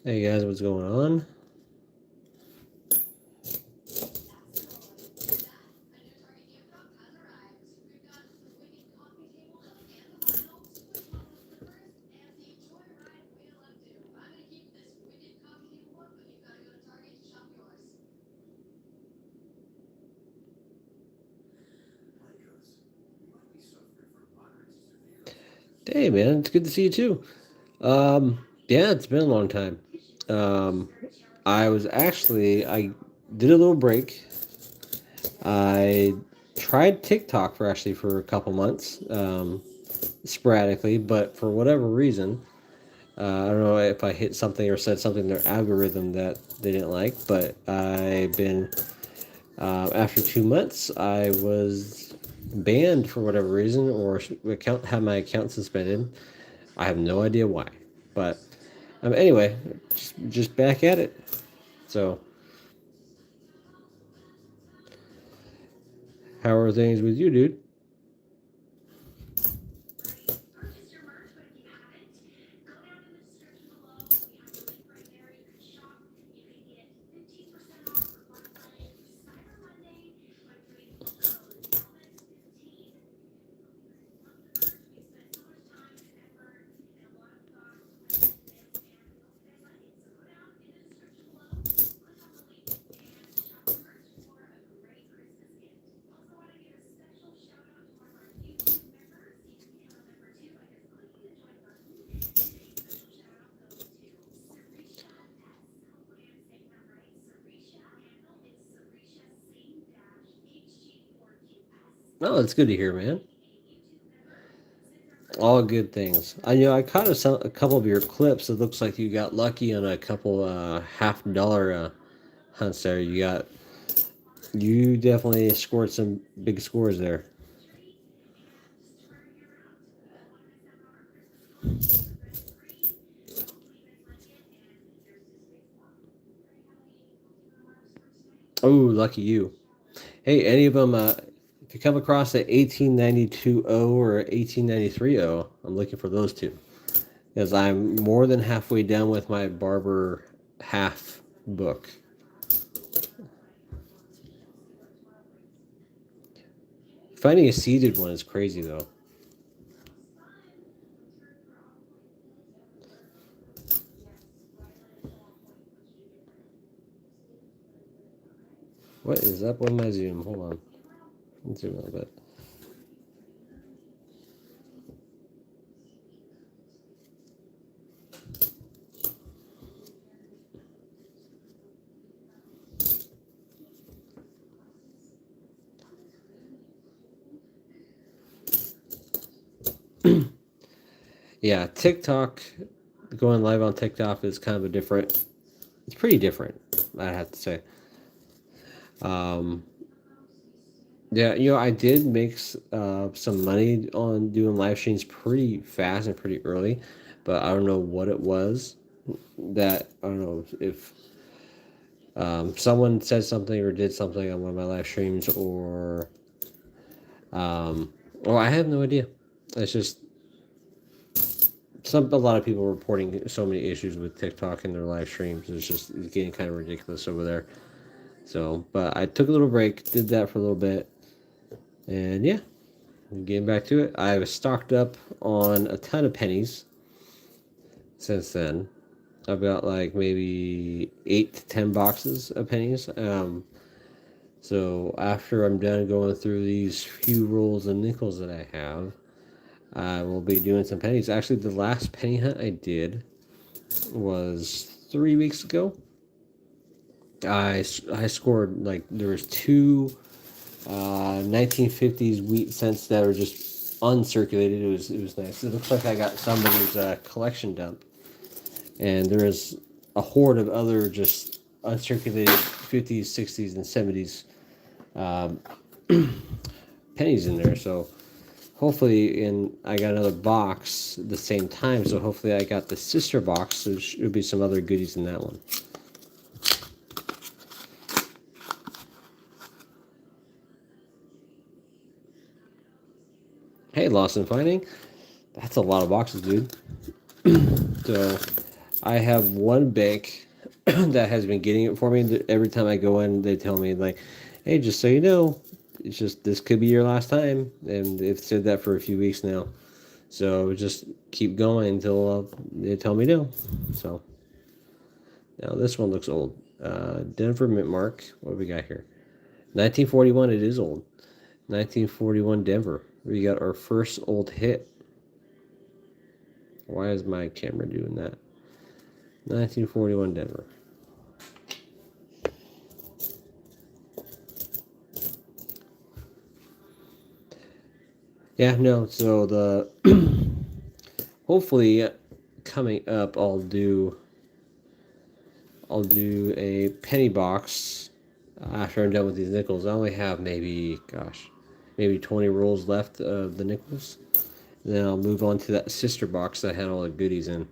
Hey guys, what's going on? Hey man, it's good to see you too. Yeah, it's been a long time. Um, I did a little break. I tried TikTok for a couple months, sporadically, but for whatever reason, I don't know if I hit something or said something in their algorithm that they didn't like. But I've been after 2 months, I was banned for whatever reason, or had my account suspended. I have no idea why, but anyway, just back at it. So, how are things with you, dude? Oh, it's good to hear, man. All good things. I caught a couple of your clips. It looks like you got lucky on a couple $50 hunts there. You definitely scored some big scores there. Oh, lucky you. Hey, any of them? If you come across an 1892 O or 1893 O, I'm looking for those two. Because I'm more than halfway done with my barber half book. Finding a seeded one is crazy though. What is up with my Zoom? Hold on. Let's zoom a little bit. Yeah, TikTok, going live on TikTok is kind of a different. It's pretty different, I have to say. Um, yeah, I did make some money on doing live streams pretty fast and pretty early, but I don't know what it was that I don't know if someone said something or did something on one of my live streams, or I have no idea. It's just a lot of people reporting so many issues with TikTok in their live streams. It's getting kind of ridiculous over there. So, but I took a little break, did that for a little bit, and yeah, getting back to it. I've stocked up on a ton of pennies since then. I've got like maybe 8 to 10 boxes of pennies. So after I'm done going through these few rolls of nickels that I have, I will be doing some pennies. Actually, the last penny hunt I did was 3 weeks ago. I scored like there was two 1950s wheat cents that were just uncirculated. It was nice. It looks like I got somebody's collection dump, and there is a horde of other just uncirculated 50s, 60s, and 70s um, pennies in there. So hopefully, and I got another box at the same time. So hopefully, I got the sister box. So there should be some other goodies in that one. Hey, Lost and Finding. That's a lot of boxes, dude. So I have one bank that has been getting it for me. Every time I go in, they tell me like, "Hey, just so you know, it's just this could be your last time," and they've said that for a few weeks now. So just keep going until they tell me no. So now this one looks old. Denver Mint Mark. What do we got here? 1941. It is old. 1941 Denver. We got our first old hit. Why is my camera doing that? 1941 Denver. Yeah, no. So the hopefully coming up, I'll do a penny box after I'm done with these nickels. I only have maybe 20 rolls left of the nickels. Then I'll move on to that sister box that had all the goodies in.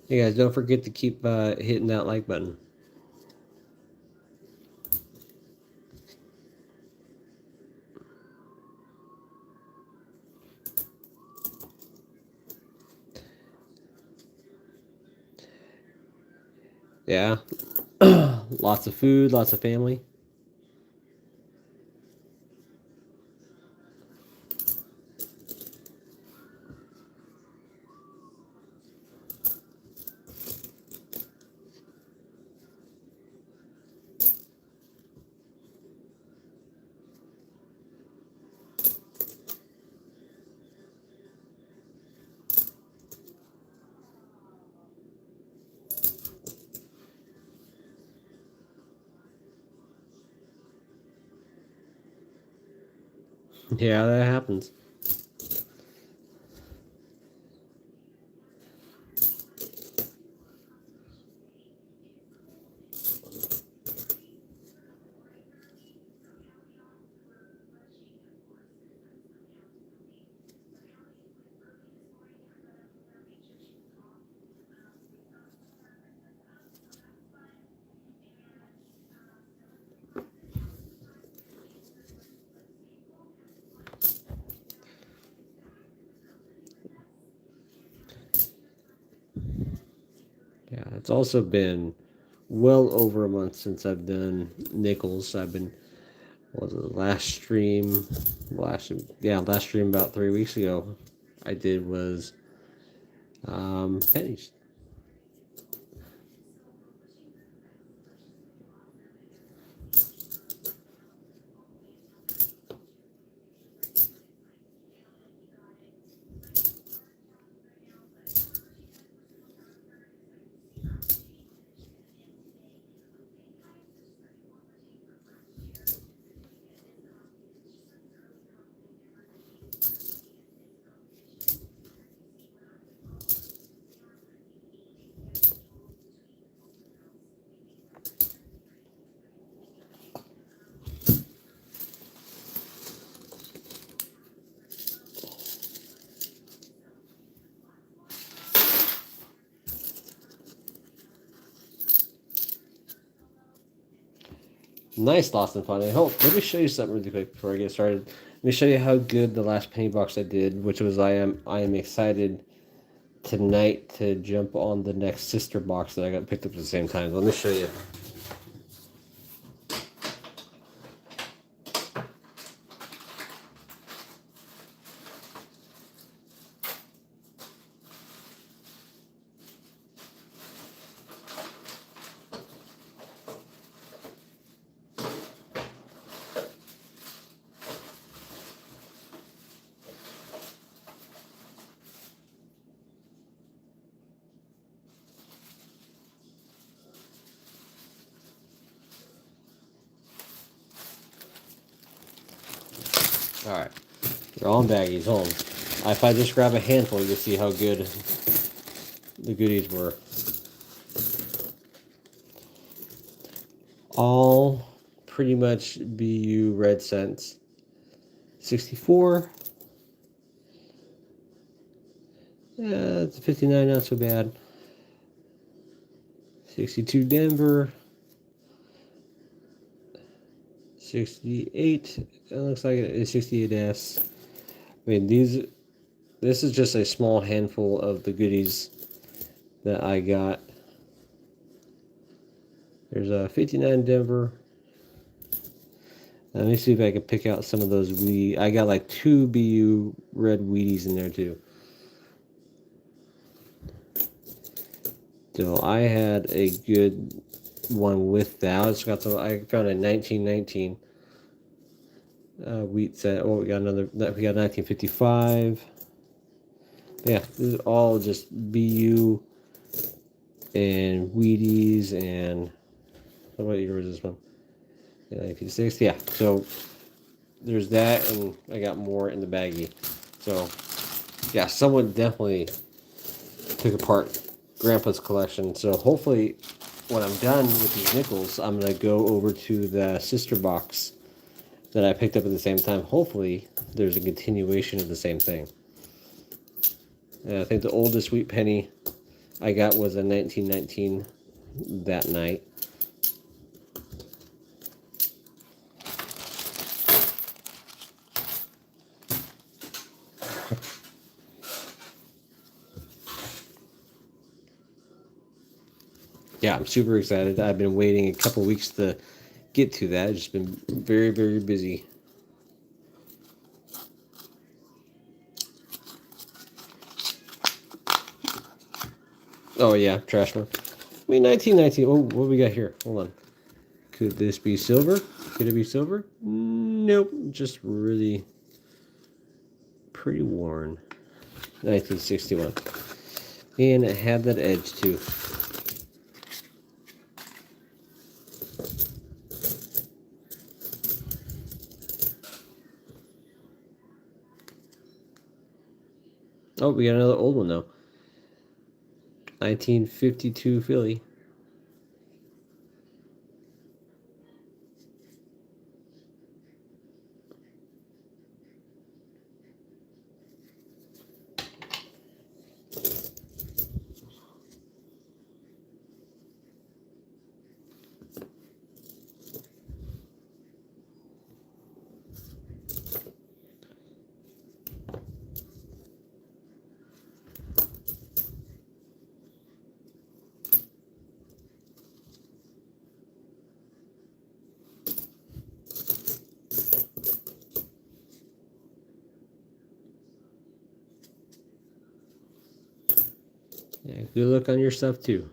Hey guys, don't forget to keep hitting that like button. Yeah. Lots of food, lots of family. Yeah, that happens. Yeah, it's also been well over a month since I've done nickels. I've been what was it, last stream about 3 weeks ago. I did was pennies. Nice, lost and fun. Let me show you something really quick before I get started. Let me show you how good the last penny box I did, which was I am excited tonight to jump on the next sister box that I got picked up at the same time. Let me show you. All right, they're all in baggies. Hold on. If I just grab a handful, you'll see how good the goodies were. All pretty much BU red cents. 64. It's 59, not so bad. 62 Denver. 68. It looks like it is 68S. I mean, this is just a small handful of the goodies that I got. There's a 59 Denver. Let me see if I can pick out some of those Wheaties. I got like 2 BU red Wheaties in there too. So I had a good one with that. I found a 1919 wheat set. Oh, we got 1955. Yeah, this is all just BU and Wheaties and what year was this one? 1960. Yeah, so there's that, and I got more in the baggie. So yeah, someone definitely took apart Grandpa's collection. So hopefully, when I'm done with these nickels, I'm gonna go over to the sister box that I picked up at the same time. Hopefully, there's a continuation of the same thing. And I think the oldest wheat penny I got was a 1919 that night. Yeah, I'm super excited. I've been waiting a couple weeks to get to that. I've just been very, very busy. Oh yeah, trash one. I mean, 1919. Oh, what we got here? Hold on. Could this be silver? Could it be silver? Nope. Just really pretty worn. 1961. And it had that edge too. Oh, we got another old one though. 1952 Philly. Yeah, good luck on your stuff too.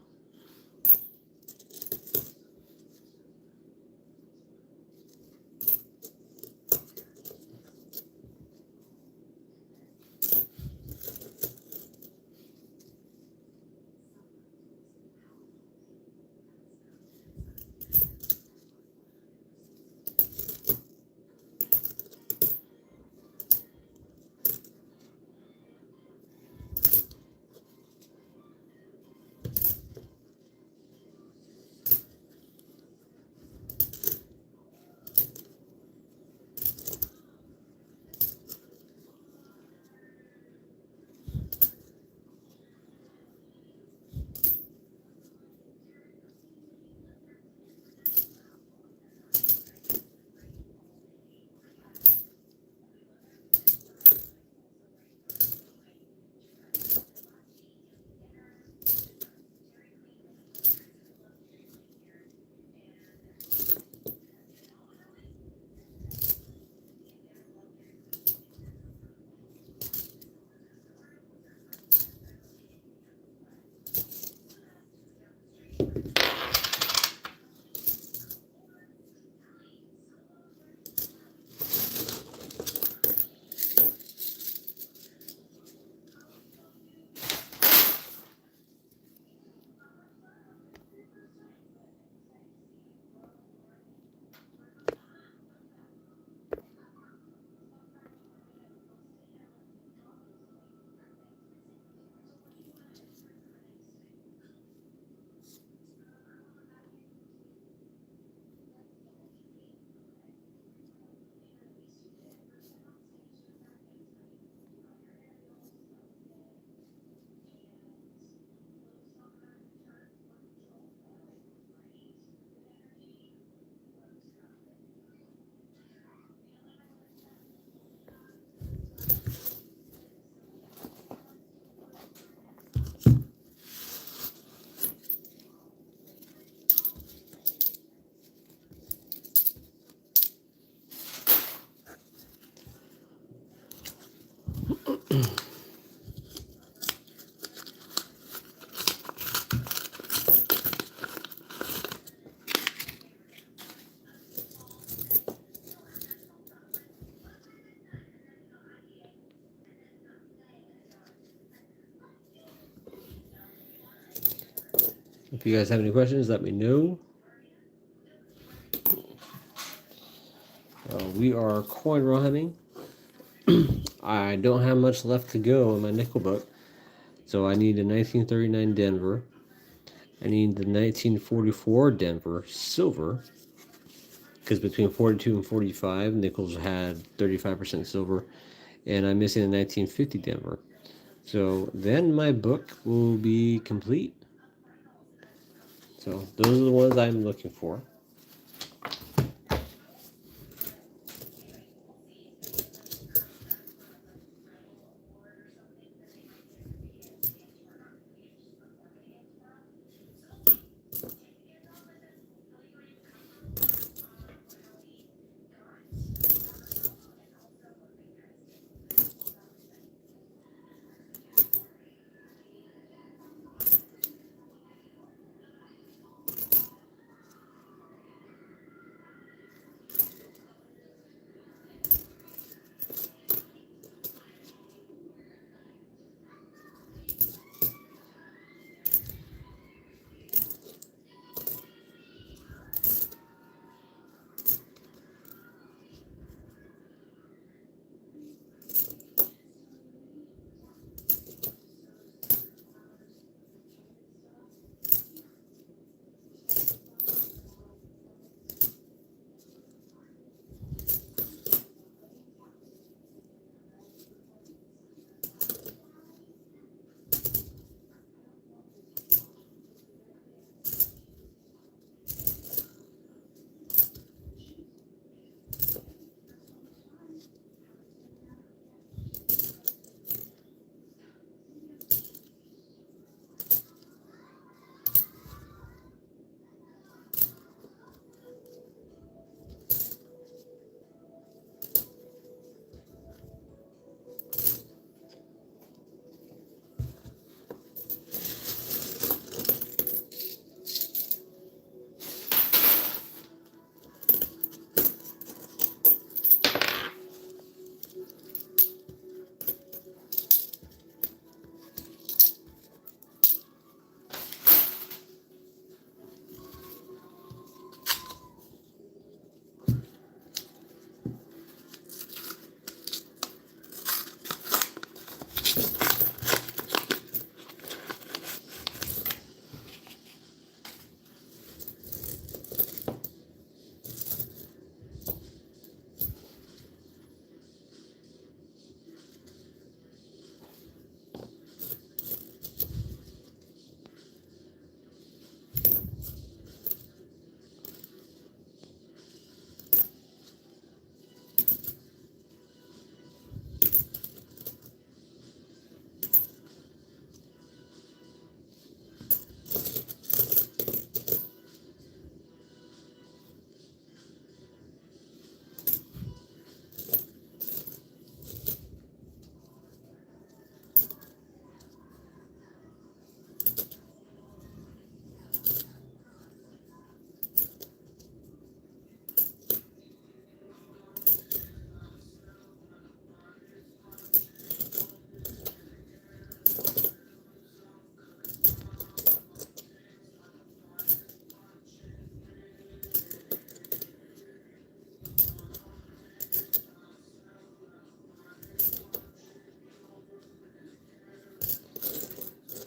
If you guys have any questions, let me know. We are coin roll hunting. I don't have much left to go in my nickel book, so I need a 1939 Denver. I need the 1944 Denver silver, because between 42 and 45, nickels had 35% silver, and I'm missing the 1950 Denver. So then my book will be complete. So those are the ones I'm looking for.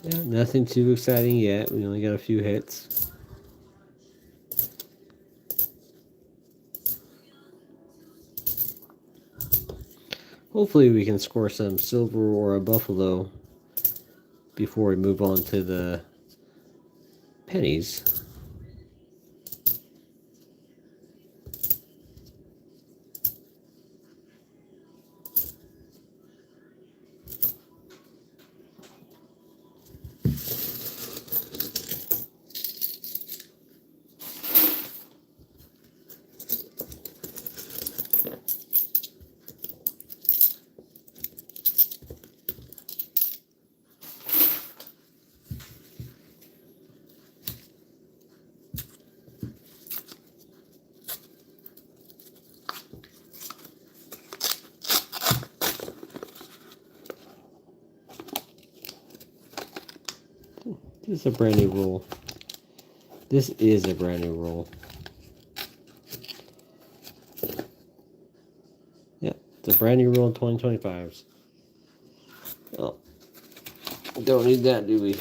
Yeah, nothing too exciting yet. We only got a few hits. Hopefully we can score some silver or a buffalo before we move on to the pennies. This is a brand new roll. This is a brand new roll. Yeah, it's a brand new roll in 2025s. Oh, don't need that, do we?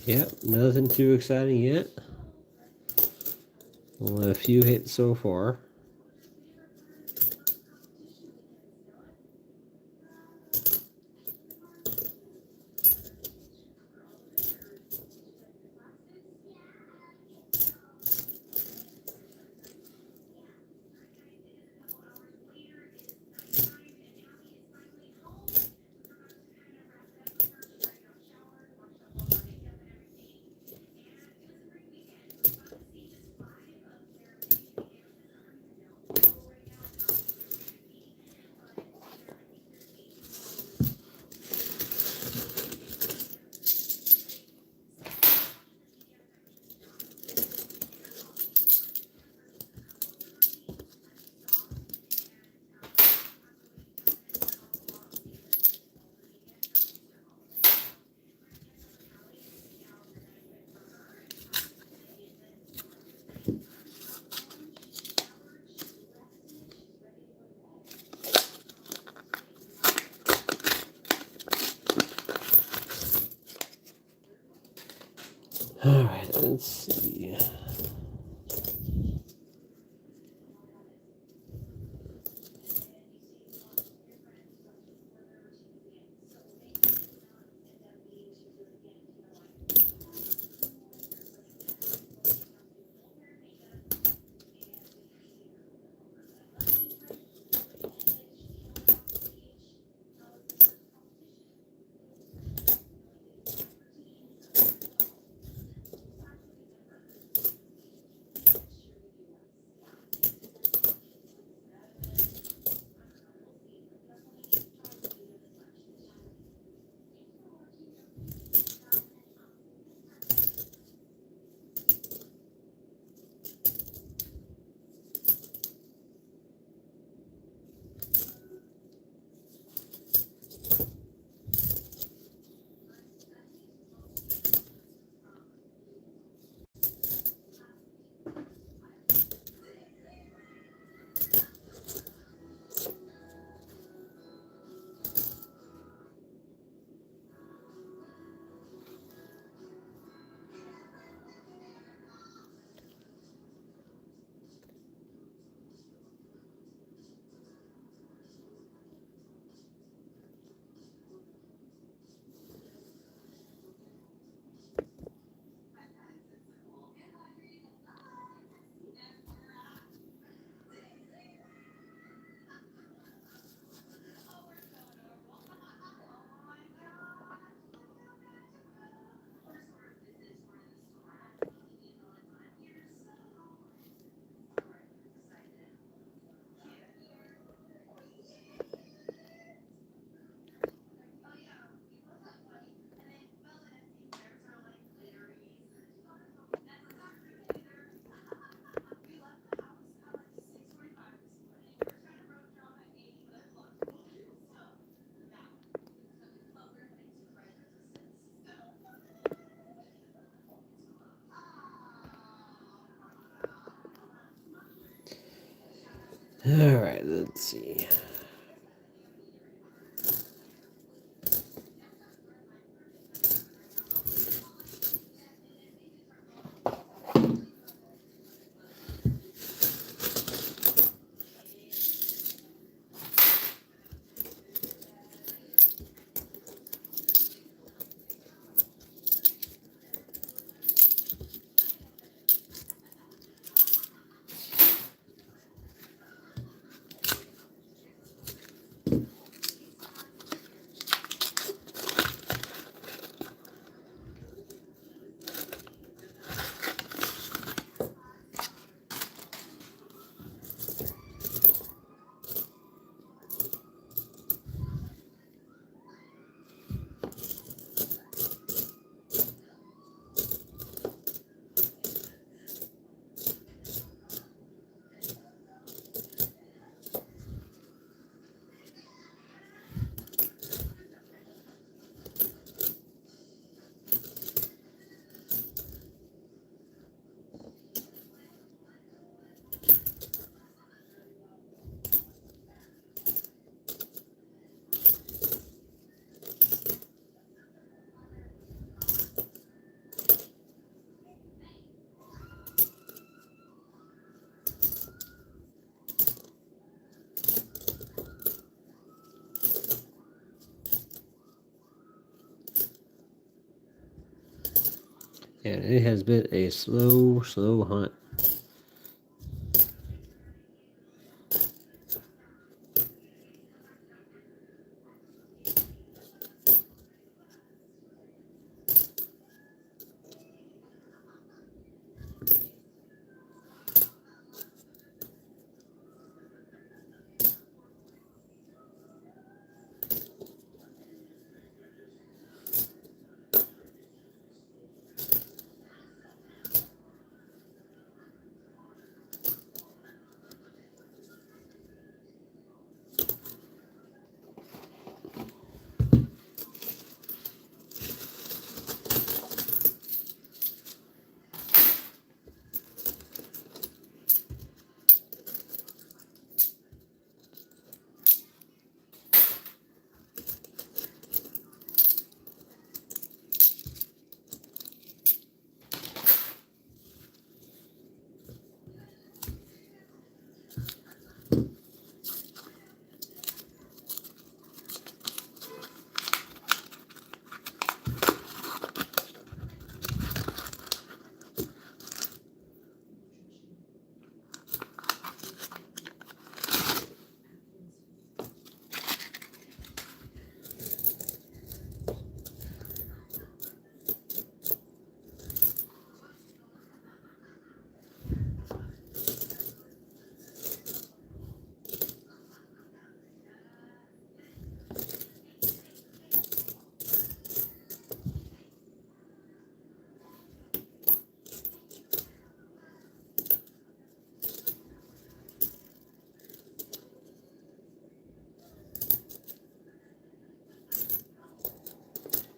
Yep, nothing too exciting yet. Only a few hits so far. Alright, let's see. All right, let's see. And it has been a slow hunt.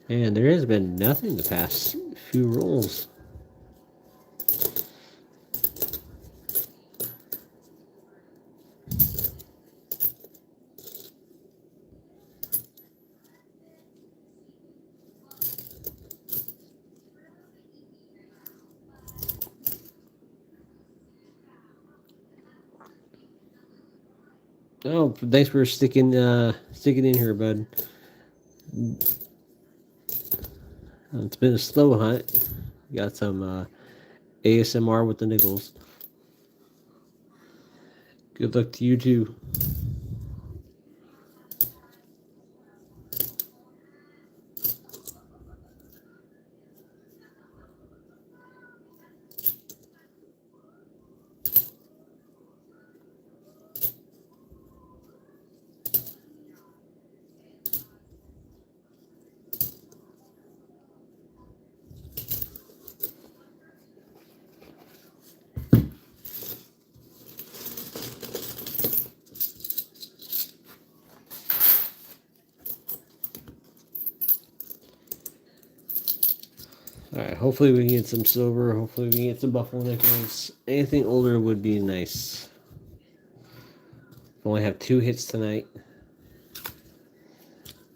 And there has been nothing the past few rolls. Oh, thanks for sticking in here, bud. It's been a slow hunt. Got some ASMR with the nickels. Good luck to you too. All right, hopefully we can get some silver. Hopefully we can get some buffalo nickels. Anything older would be nice. Only have 2 hits tonight.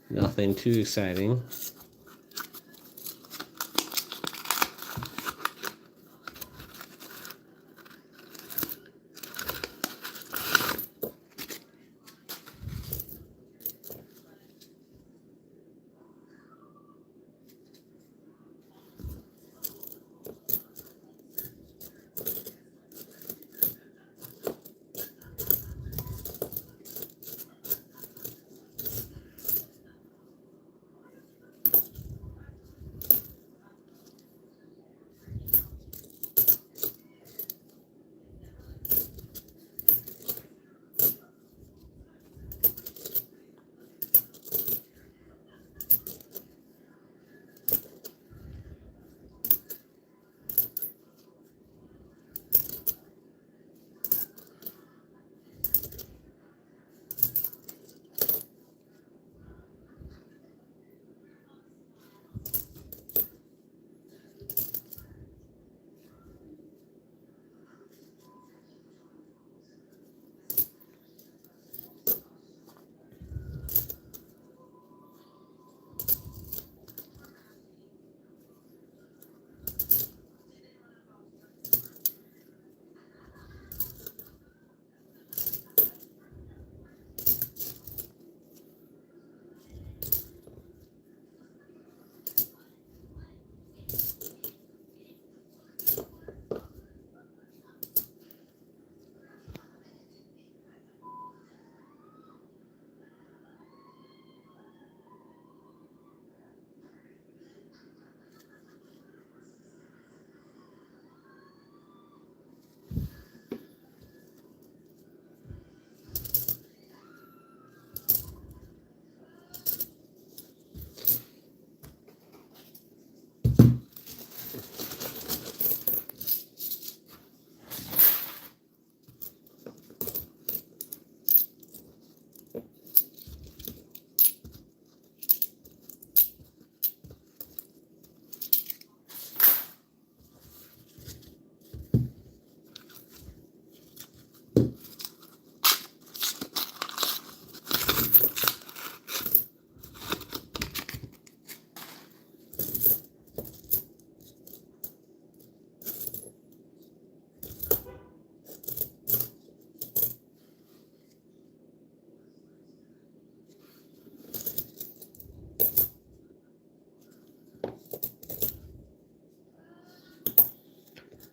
Nothing too exciting.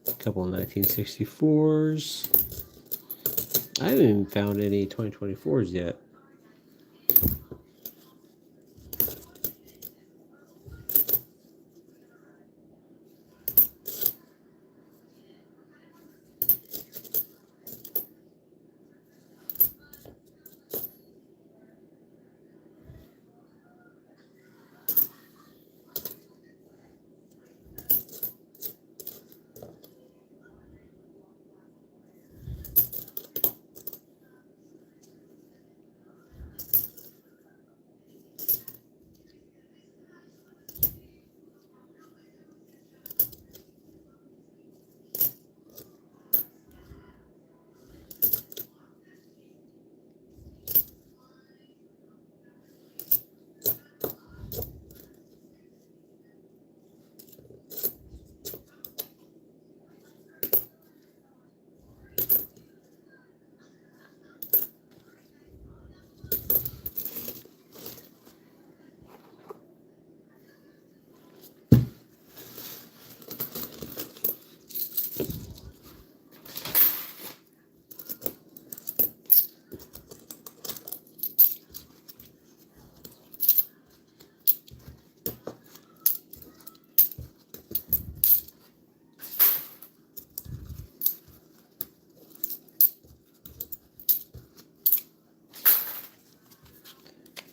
A couple of 1964s. I haven't even found any 2024s yet.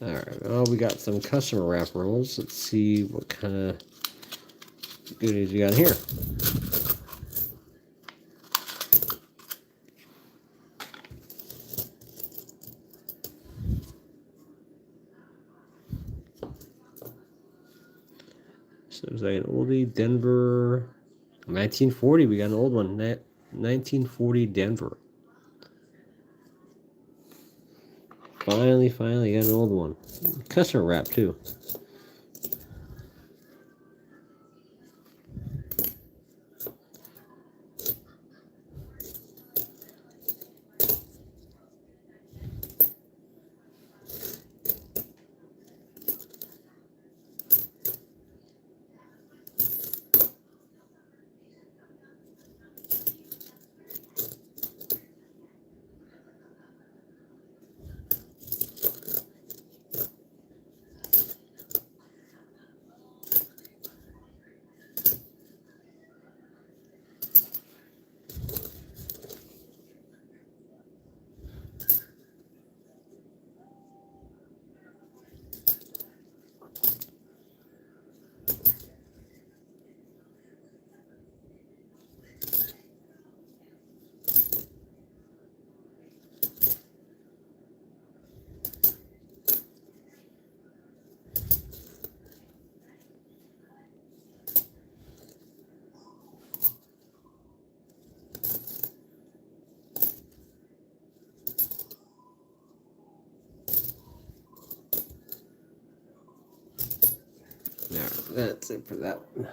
Alright, well, we got some customer wrap rolls. Let's see what kind of goodies we got here. So it was like an oldie, Denver, 1940. We got an old one, 1940 Denver. finally got an old one. Custom wrap too. Now, that's it for that one.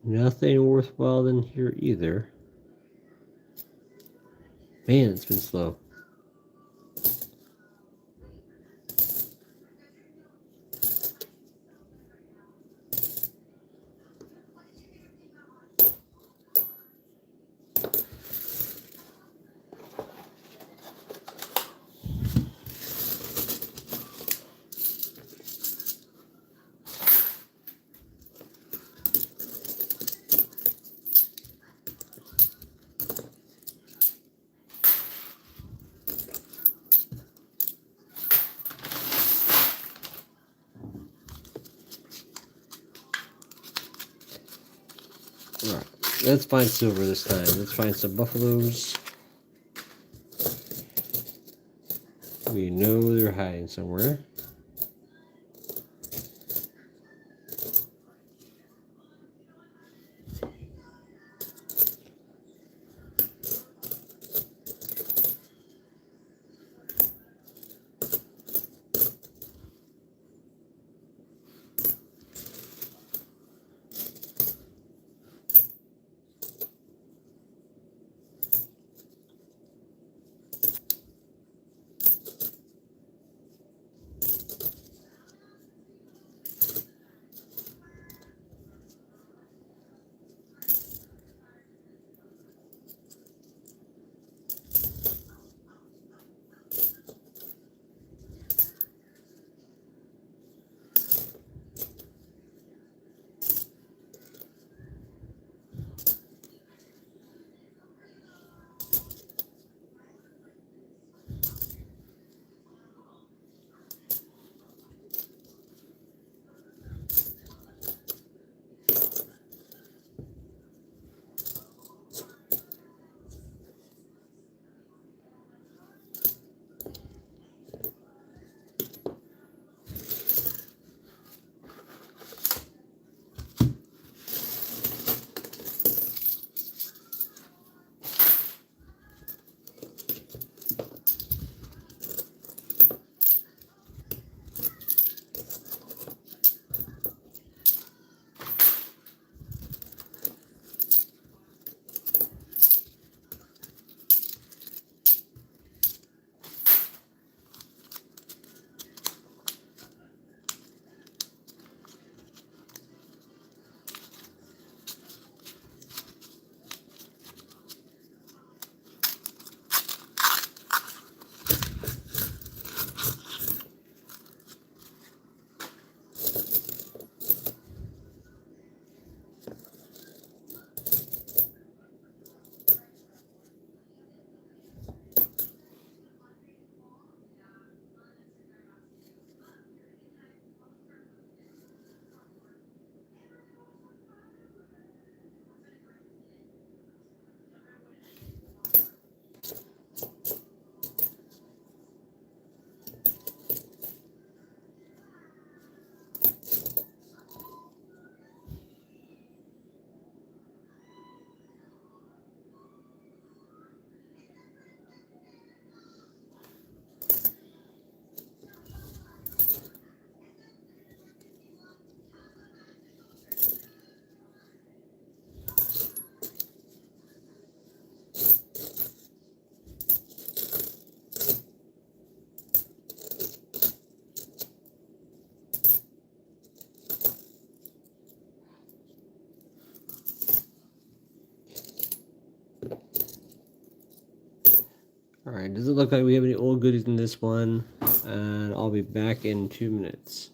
Nothing worthwhile in here either. Man, it's been slow. Alright, let's find silver this time. Let's find some buffaloes. We know they're hiding somewhere. Alright, doesn't look like we have any old goodies in this one. And I'll be back in 2 minutes.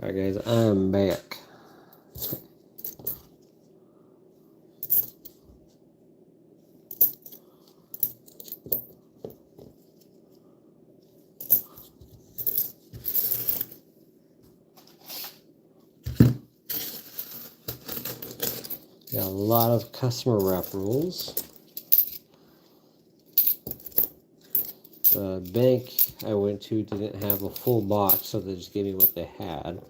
Alright guys, I'm back. Got a lot of customer referrals. The bank I went to didn't have a full box, so they just gave me what they had.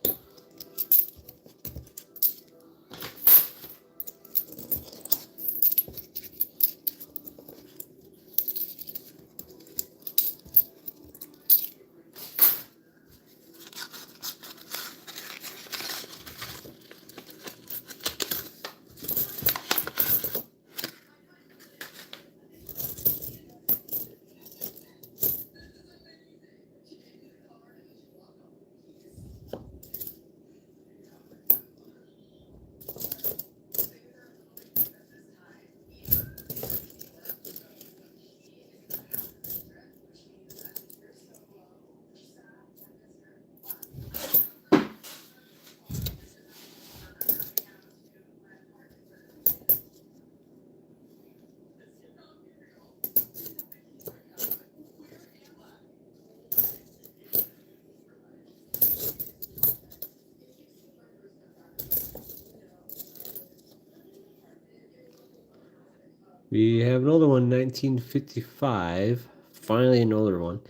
We have an older one, 1955. Finally, an older one.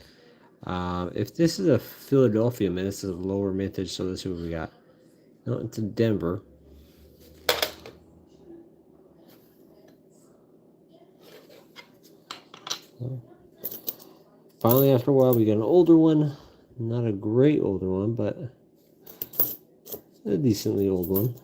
If this is a Philadelphia mint, this is a lower mintage, so let's see what we got. No, it's in Denver. Finally, after a while, we got an older one. Not a great older one, but a decently old one.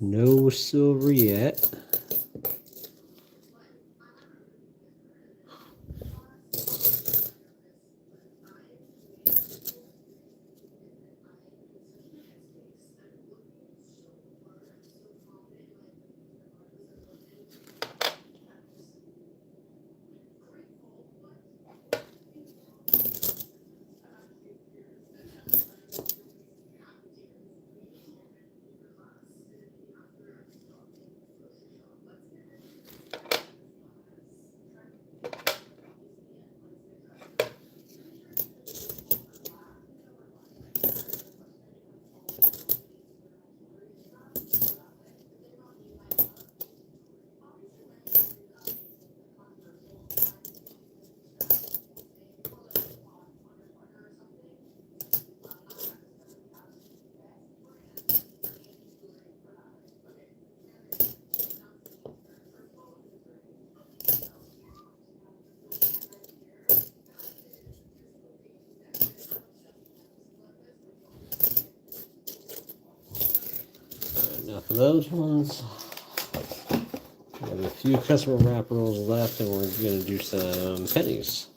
No silver yet. Enough of those ones. We have a few customer wrap rolls left, and we're going to do some pennies.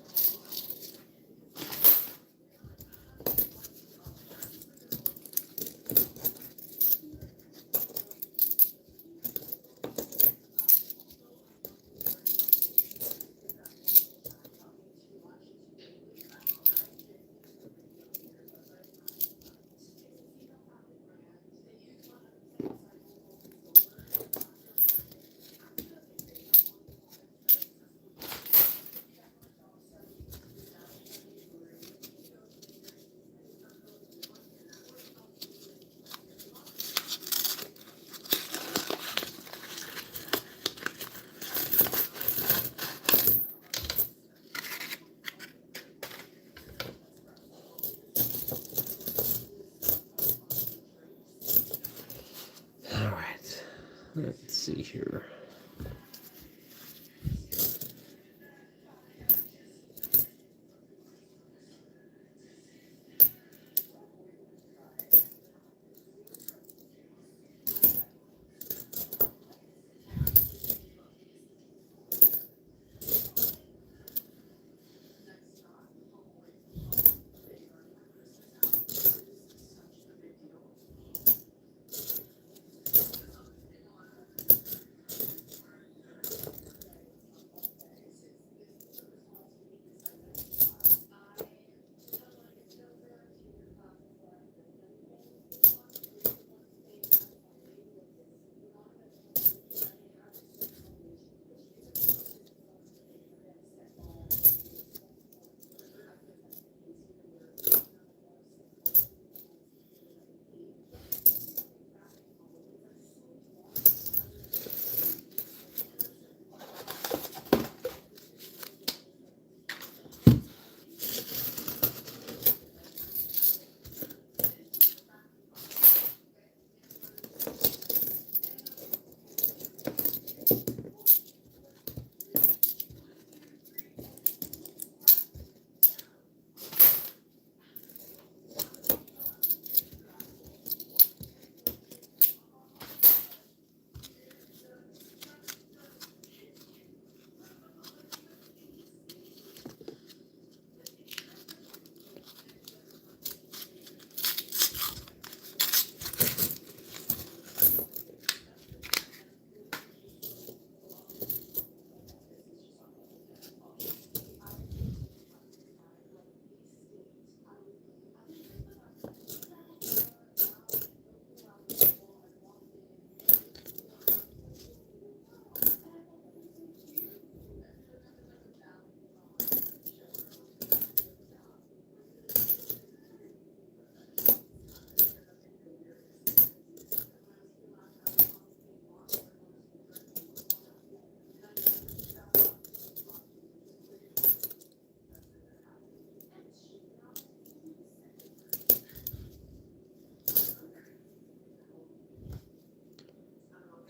All right, let's see here.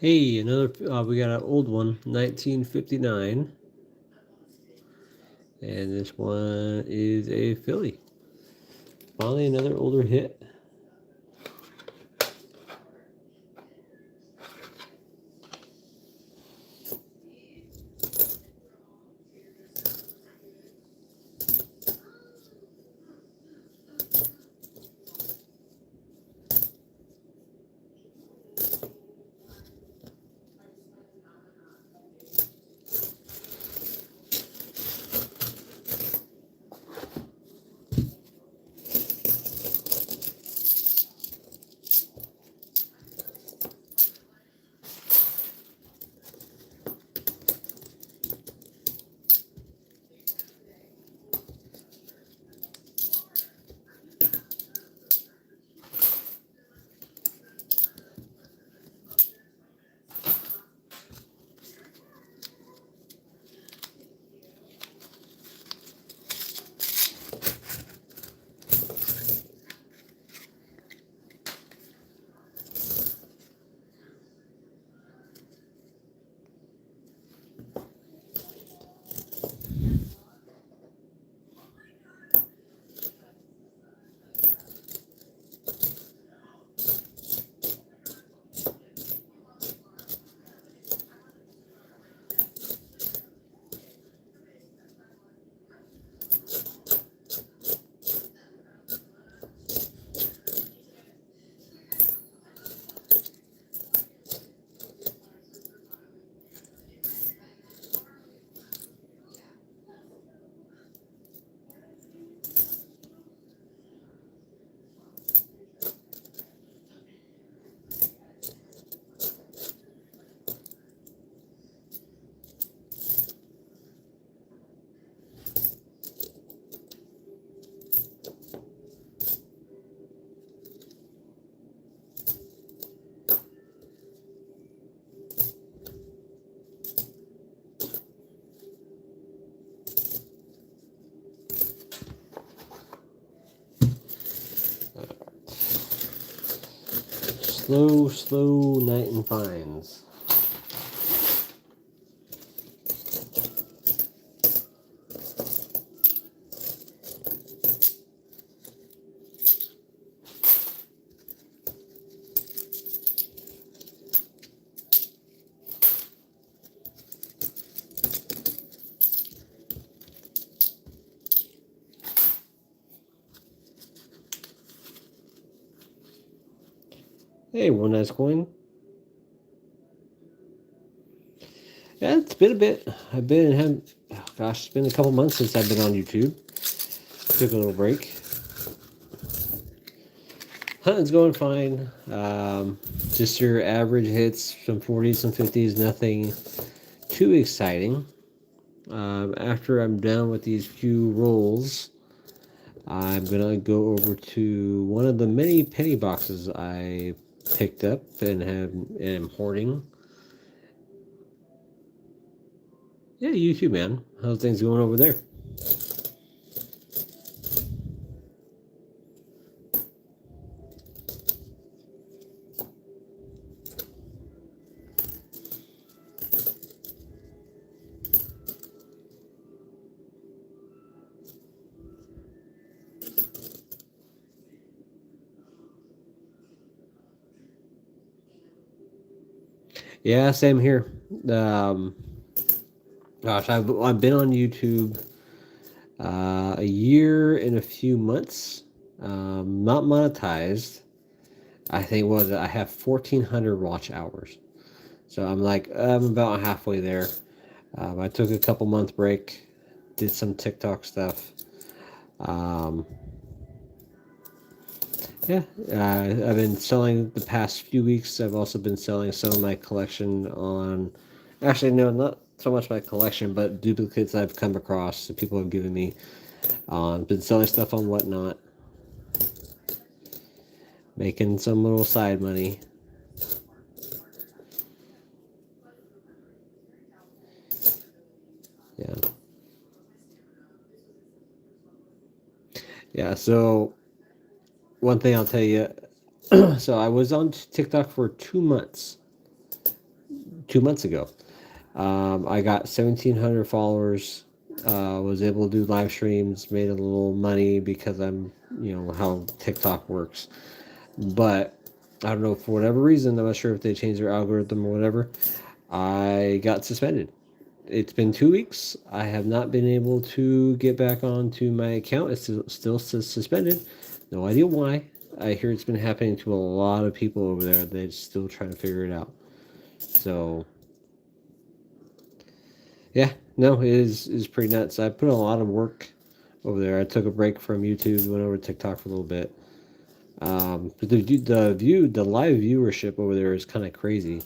Hey, another. We got an old one, 1959, and this one is a Philly. Finally, another older hit. Slow, slow night and finds. Hey, one nice coin. Yeah, it's been a bit. I've been gosh, it's been a couple months since I've been on YouTube. Took a little break. Hunting's going fine. Just your average hits, some 40s, some 50s, nothing too exciting. After I'm done with these few rolls, I'm gonna go over to one of the many penny boxes I picked up and am hoarding. Yeah, you too, man. How's things going over there? Yeah, same here. Um, Gosh, I've been on YouTube a year and a few months. Not monetized. I think what was it? I have 1,400 watch hours. So I'm about halfway there. I took a couple month break, did some TikTok stuff. Um, yeah, I've been selling the past few weeks. I've also been selling some of my collection on. Actually, no, not so much my collection, but duplicates I've come across that people have given me. Been selling stuff on Whatnot, making some little side money. Yeah, yeah. So one thing I'll tell you. So I was on TikTok for 2 months. 2 months ago. I got 1,700 followers. Was able to do live streams, made a little money because I'm, how TikTok works. But I don't know, for whatever reason, I'm not sure if they changed their algorithm or whatever. I got suspended. It's been 2 weeks. I have not been able to get back onto my account. It's still suspended. No idea why. I hear it's been happening to a lot of people over there. They're still trying to figure it out. So, yeah, no, is pretty nuts. I put a lot of work over there. I took a break from YouTube, went over to TikTok for a little bit. But the live viewership over there is kind of crazy.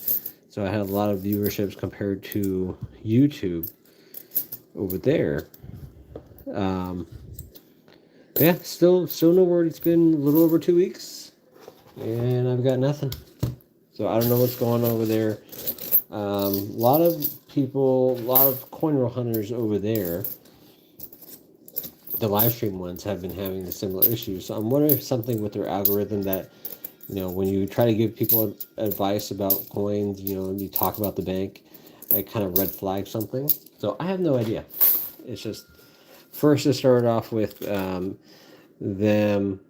So I had a lot of viewerships compared to YouTube over there. Yeah, still no word. It's been a little over 2 weeks, and I've got nothing. So I don't know what's going on over there. A lot of people, a lot of coin roll hunters over there, the live stream ones, have been having the similar issues. So I'm wondering if something with their algorithm that, when you try to give people advice about coins, you talk about the bank, it kind of red flag something. So I have no idea. It's just, first it started off with them,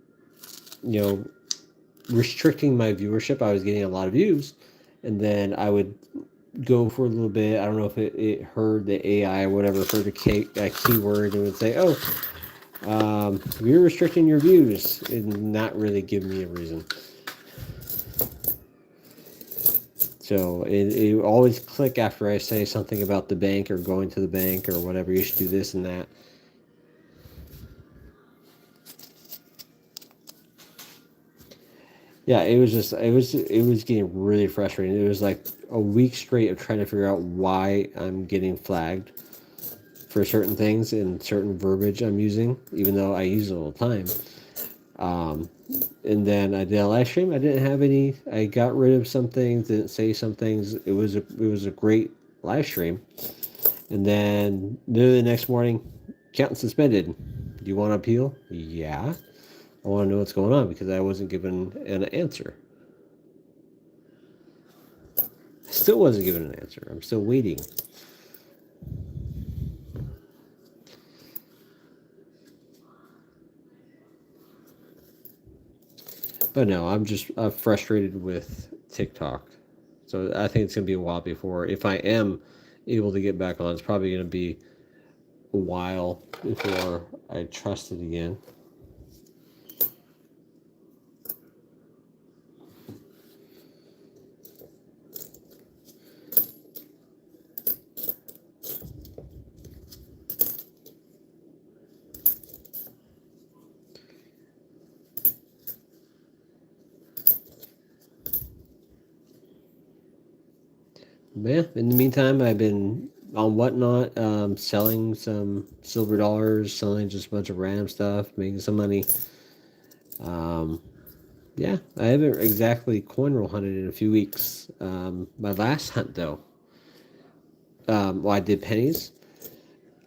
restricting my viewership. I was getting a lot of views, and then I would go for a little bit. I don't know if it heard the AI or whatever, heard a keyword, and would say, "Oh, you're restricting your views," and not really give me a reason. So it always click after I say something about the bank or going to the bank or whatever. You should do this and that. Yeah, it was getting really frustrating. It was like a week straight of trying to figure out why I'm getting flagged for certain things and certain verbiage I'm using, even though I use it all the time. And then I did a live stream. I didn't have any. I got rid of some things, didn't say some things. It was a great live stream. And then the next morning, account suspended. Do you want to appeal? Yeah. I want to know what's going on because I wasn't given an answer. I still wasn't given an answer. I'm still waiting. But no, I'm just frustrated with TikTok. So I think it's going to be a while before, if I am able to get back on, it's probably going to be a while before I trust it again. But yeah, in the meantime, I've been on Whatnot, selling some silver dollars, selling just a bunch of random stuff, making some money. Yeah, I haven't exactly coin roll hunted in a few weeks. My last hunt, though, I did pennies.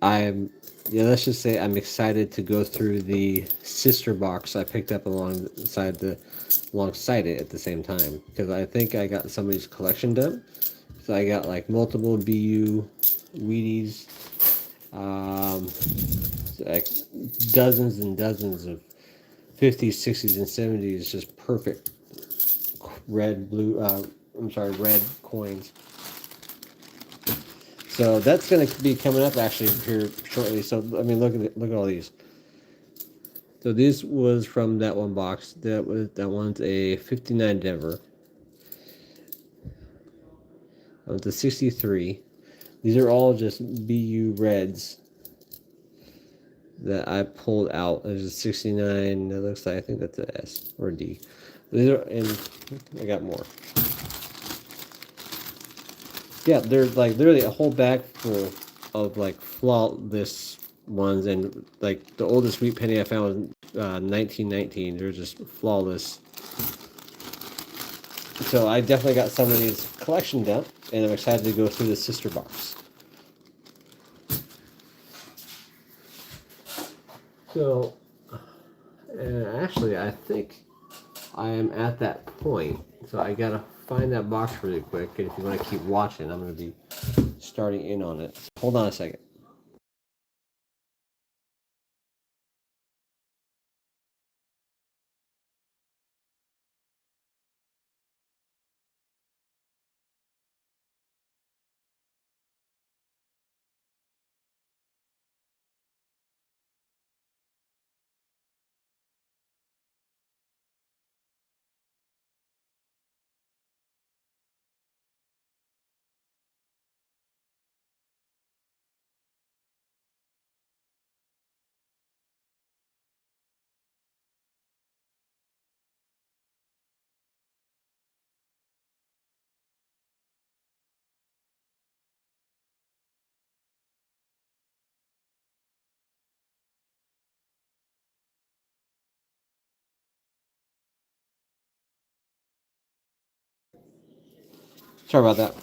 Let's just say I'm excited to go through the sister box I picked up alongside it at the same time, because I think I got somebody's collection done. So I got like multiple BU Wheaties, like dozens and dozens of 50s, 60s, and 70s, just perfect red coins. So that's going to be coming up actually here shortly. So I mean, look at all these. So this was from that one box. That one's a 59 Denver. That one's a 63. These are all just BU reds that I pulled out. There's a 69. It looks like, I think that's a S or a D. These are, and I got more. Yeah, there's like literally a whole bag full of like flawless ones, and like the oldest wheat penny I found was 1919. They're just flawless. So I definitely got some of these collection done, and I'm excited to go through the sister box. So, actually, I think I am at that point. So I got a find that box really quick, and if you want to keep watching, I'm going to be starting in on it. Hold on a second. Sorry about that.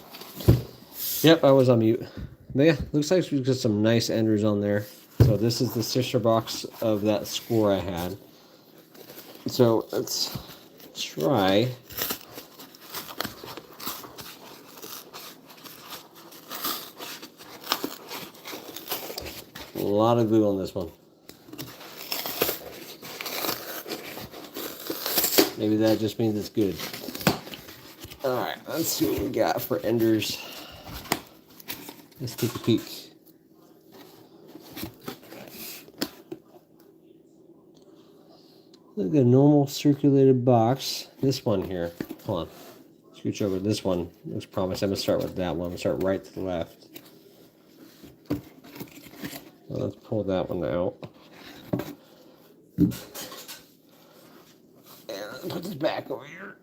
Yep, I was on mute. But yeah, looks like we've got some nice enders on there. So this is the sister box of that score I had. So let's try. A lot of glue on this one. Maybe that just means it's good. Alright, let's see what we got for enders. Let's take a peek. Look at a normal circulated box. This one here. Hold on. Scooch over. This one looks promising. I'm going to start with that one. I'm going to start right to the left. So let's pull that one out. And put this back over here.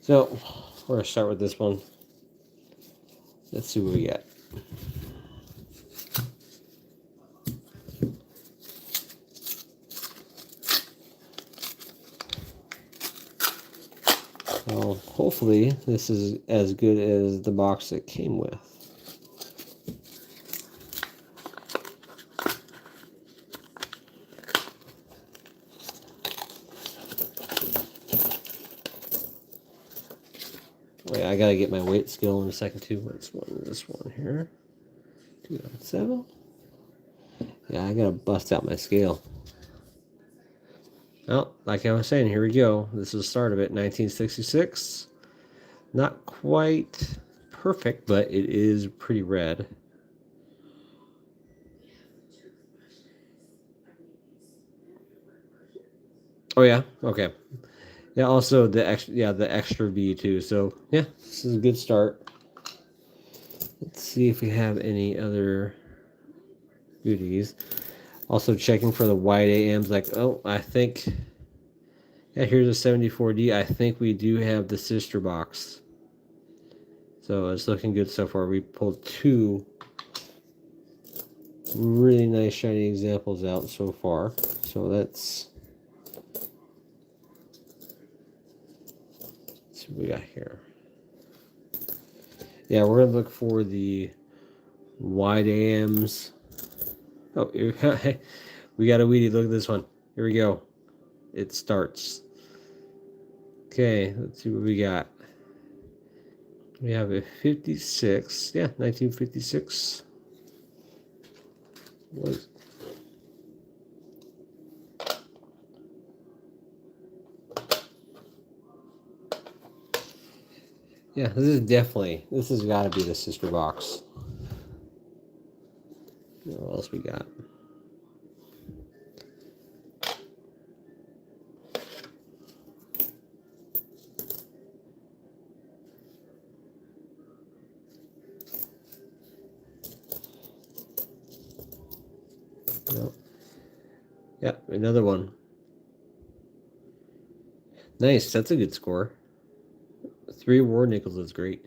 So, we're going to start with this one. Let's see what we get. So, hopefully, this is as good as the box it came with. Wait, I gotta get my weight scale in a second too. What's one? This one here. 207. Yeah, I gotta bust out my scale. Well, like I was saying, here we go. This is the start of it. 1966. Not quite perfect, but it is pretty red. Oh yeah, okay. Yeah, also the extra V too. So yeah, this is a good start. Let's see if we have any other goodies. Also checking for the white AMs. Like, oh, I think. Yeah, here's a 74D. I think we do have the sister box. So it's looking good so far. We pulled two really nice shiny examples out so far. So let's see what we got here. Yeah, we're gonna look for the wide AMs. Oh, we got a weedy. Look at this one. Here we go. It starts. Okay, let's see what we got. We have a 56. Yeah, 1956. Was yeah, this has got to be the sister box. What else we got? No. Yeah, another one. Nice, that's a good score. 3 war nickels is great.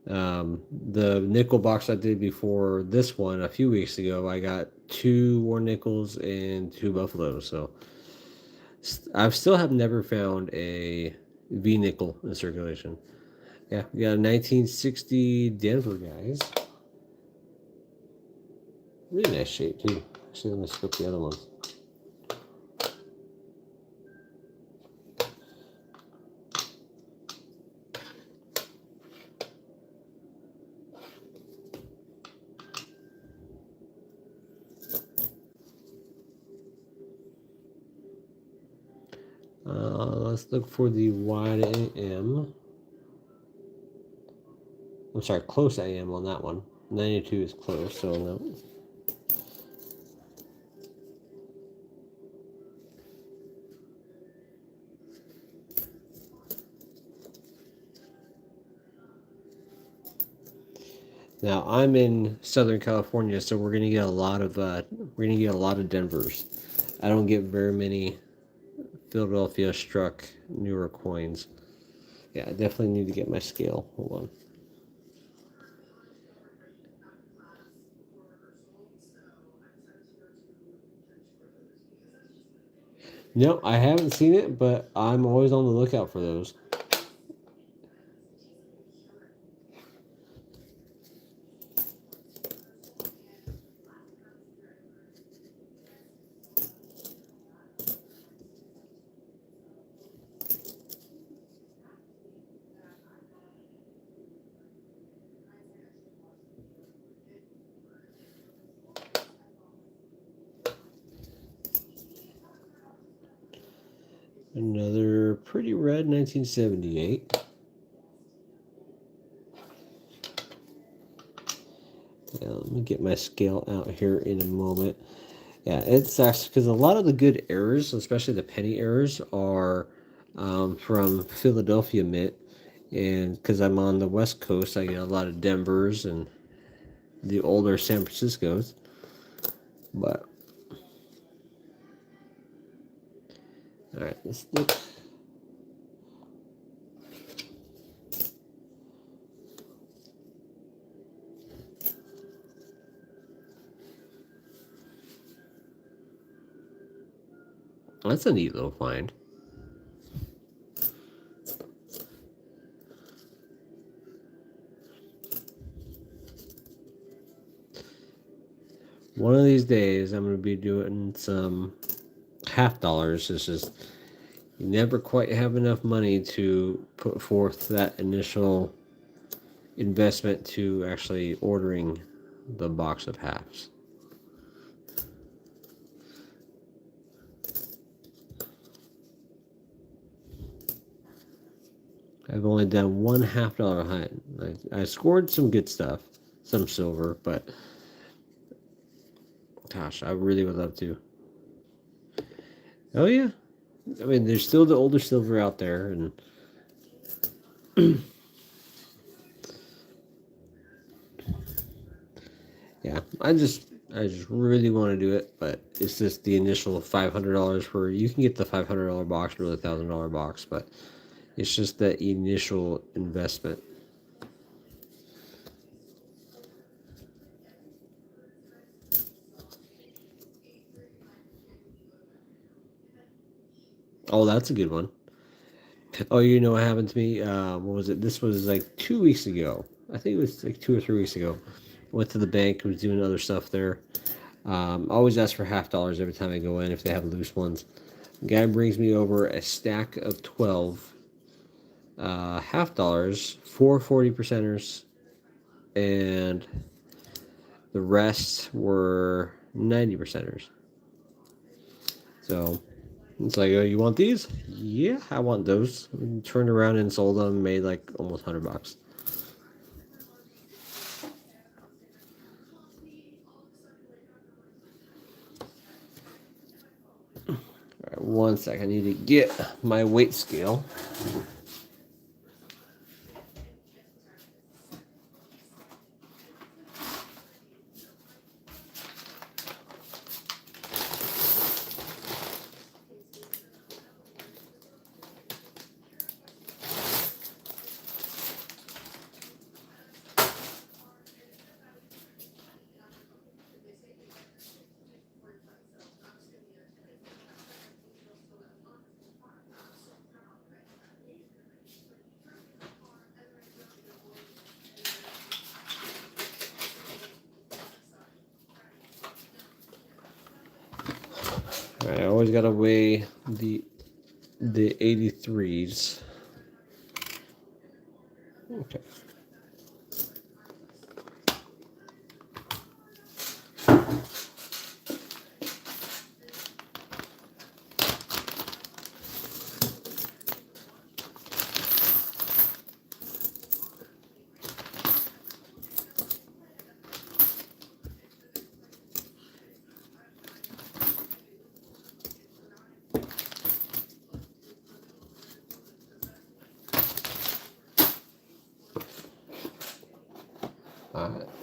The nickel box I did before this one a few weeks ago, I got 2 war nickels and 2 buffaloes. So I still have never found a V nickel in circulation. Yeah, we got a 1960 Denver, guys. Really nice shape too. Actually, let me scope the other ones. let's look for the wide AM. I'm sorry, close AM on that one. 92 is close, so no. Now I'm in Southern California, so we're gonna get a lot of Denvers. I don't get very many Philadelphia struck newer coins. Yeah, I definitely need to get my scale. Hold on. No, I haven't seen it, but I'm always on the lookout for those. Another pretty red 1978. Yeah, let me get my scale out here in a moment. Yeah, it's actually because a lot of the good errors, especially the penny errors, are from Philadelphia Mint. And because I'm on the West Coast, I get a lot of Denvers and the older San Franciscos. But, all right, let's look. That's a neat little find. One of these days, I'm going to be doing some half dollars. It's just you never quite have enough money to put forth that initial investment to actually ordering the box of halves. I've only done one $half hunt. I scored some good stuff, some silver, but gosh, I really would love to. Oh yeah, I mean, there's still the older silver out there, and yeah, I just really want to do it, but it's just the initial $500 for you can get the $500 box or the $1,000 box, but it's just that initial investment. Oh, that's a good one. Oh, you know what happened to me? What was it? This was like 2 weeks ago. I think it was like 2 or 3 weeks ago. Went to the bank, was doing other stuff there. Always ask for $half every time I go in if they have loose ones. The guy brings me over a stack of 12 $half, 4 40%ers, and the rest were 90%ers. So it's like, oh, you want these? Yeah, I want those. We turned around and sold them, made like almost $100. All right, 1 second. I need to get my weight scale. I always gotta weigh the 83s. Okay.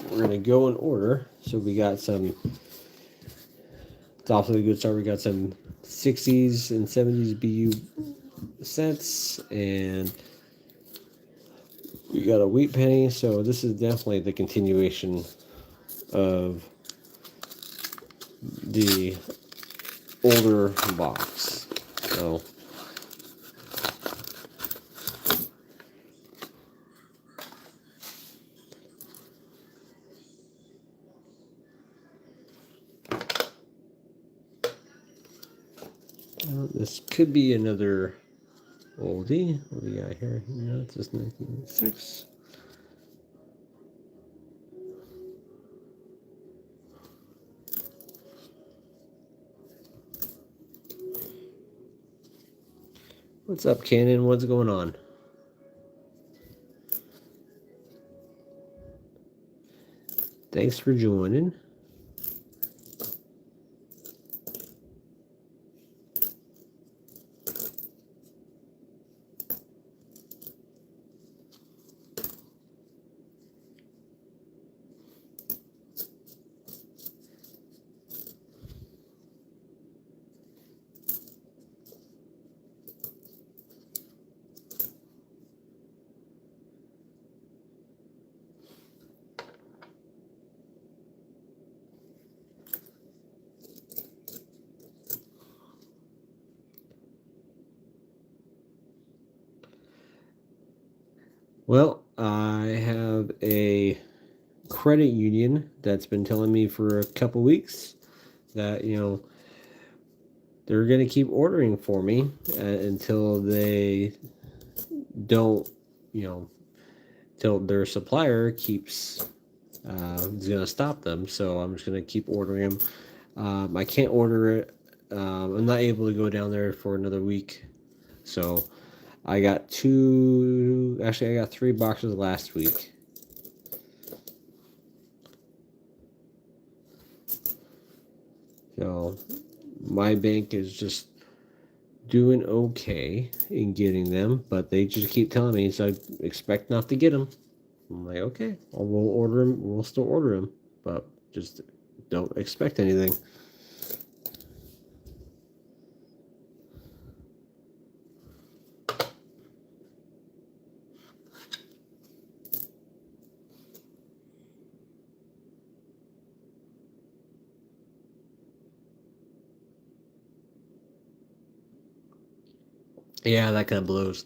we're gonna go in order. So we got some. It's off to a good start. We got some 60s and 70s BU sets, and we got a wheat penny. So this is definitely the continuation of the older box. So this could be another oldie. What do we got here? No, it's just 1906. What's up, Cannon? What's going on? Thanks for joining. Well, I have a credit union that's been telling me for a couple weeks that, they're going to keep ordering for me until they don't, till their supplier keeps is going to stop them. So I'm just going to keep ordering them. I can't order it. I'm not able to go down there for another week. So I got I got 3 boxes last week. So my bank is just doing okay in getting them, but they just keep telling me, so I expect not to get them. I'm like, okay, we'll order them. We'll still order them, but just don't expect anything. Yeah, that kind of blows.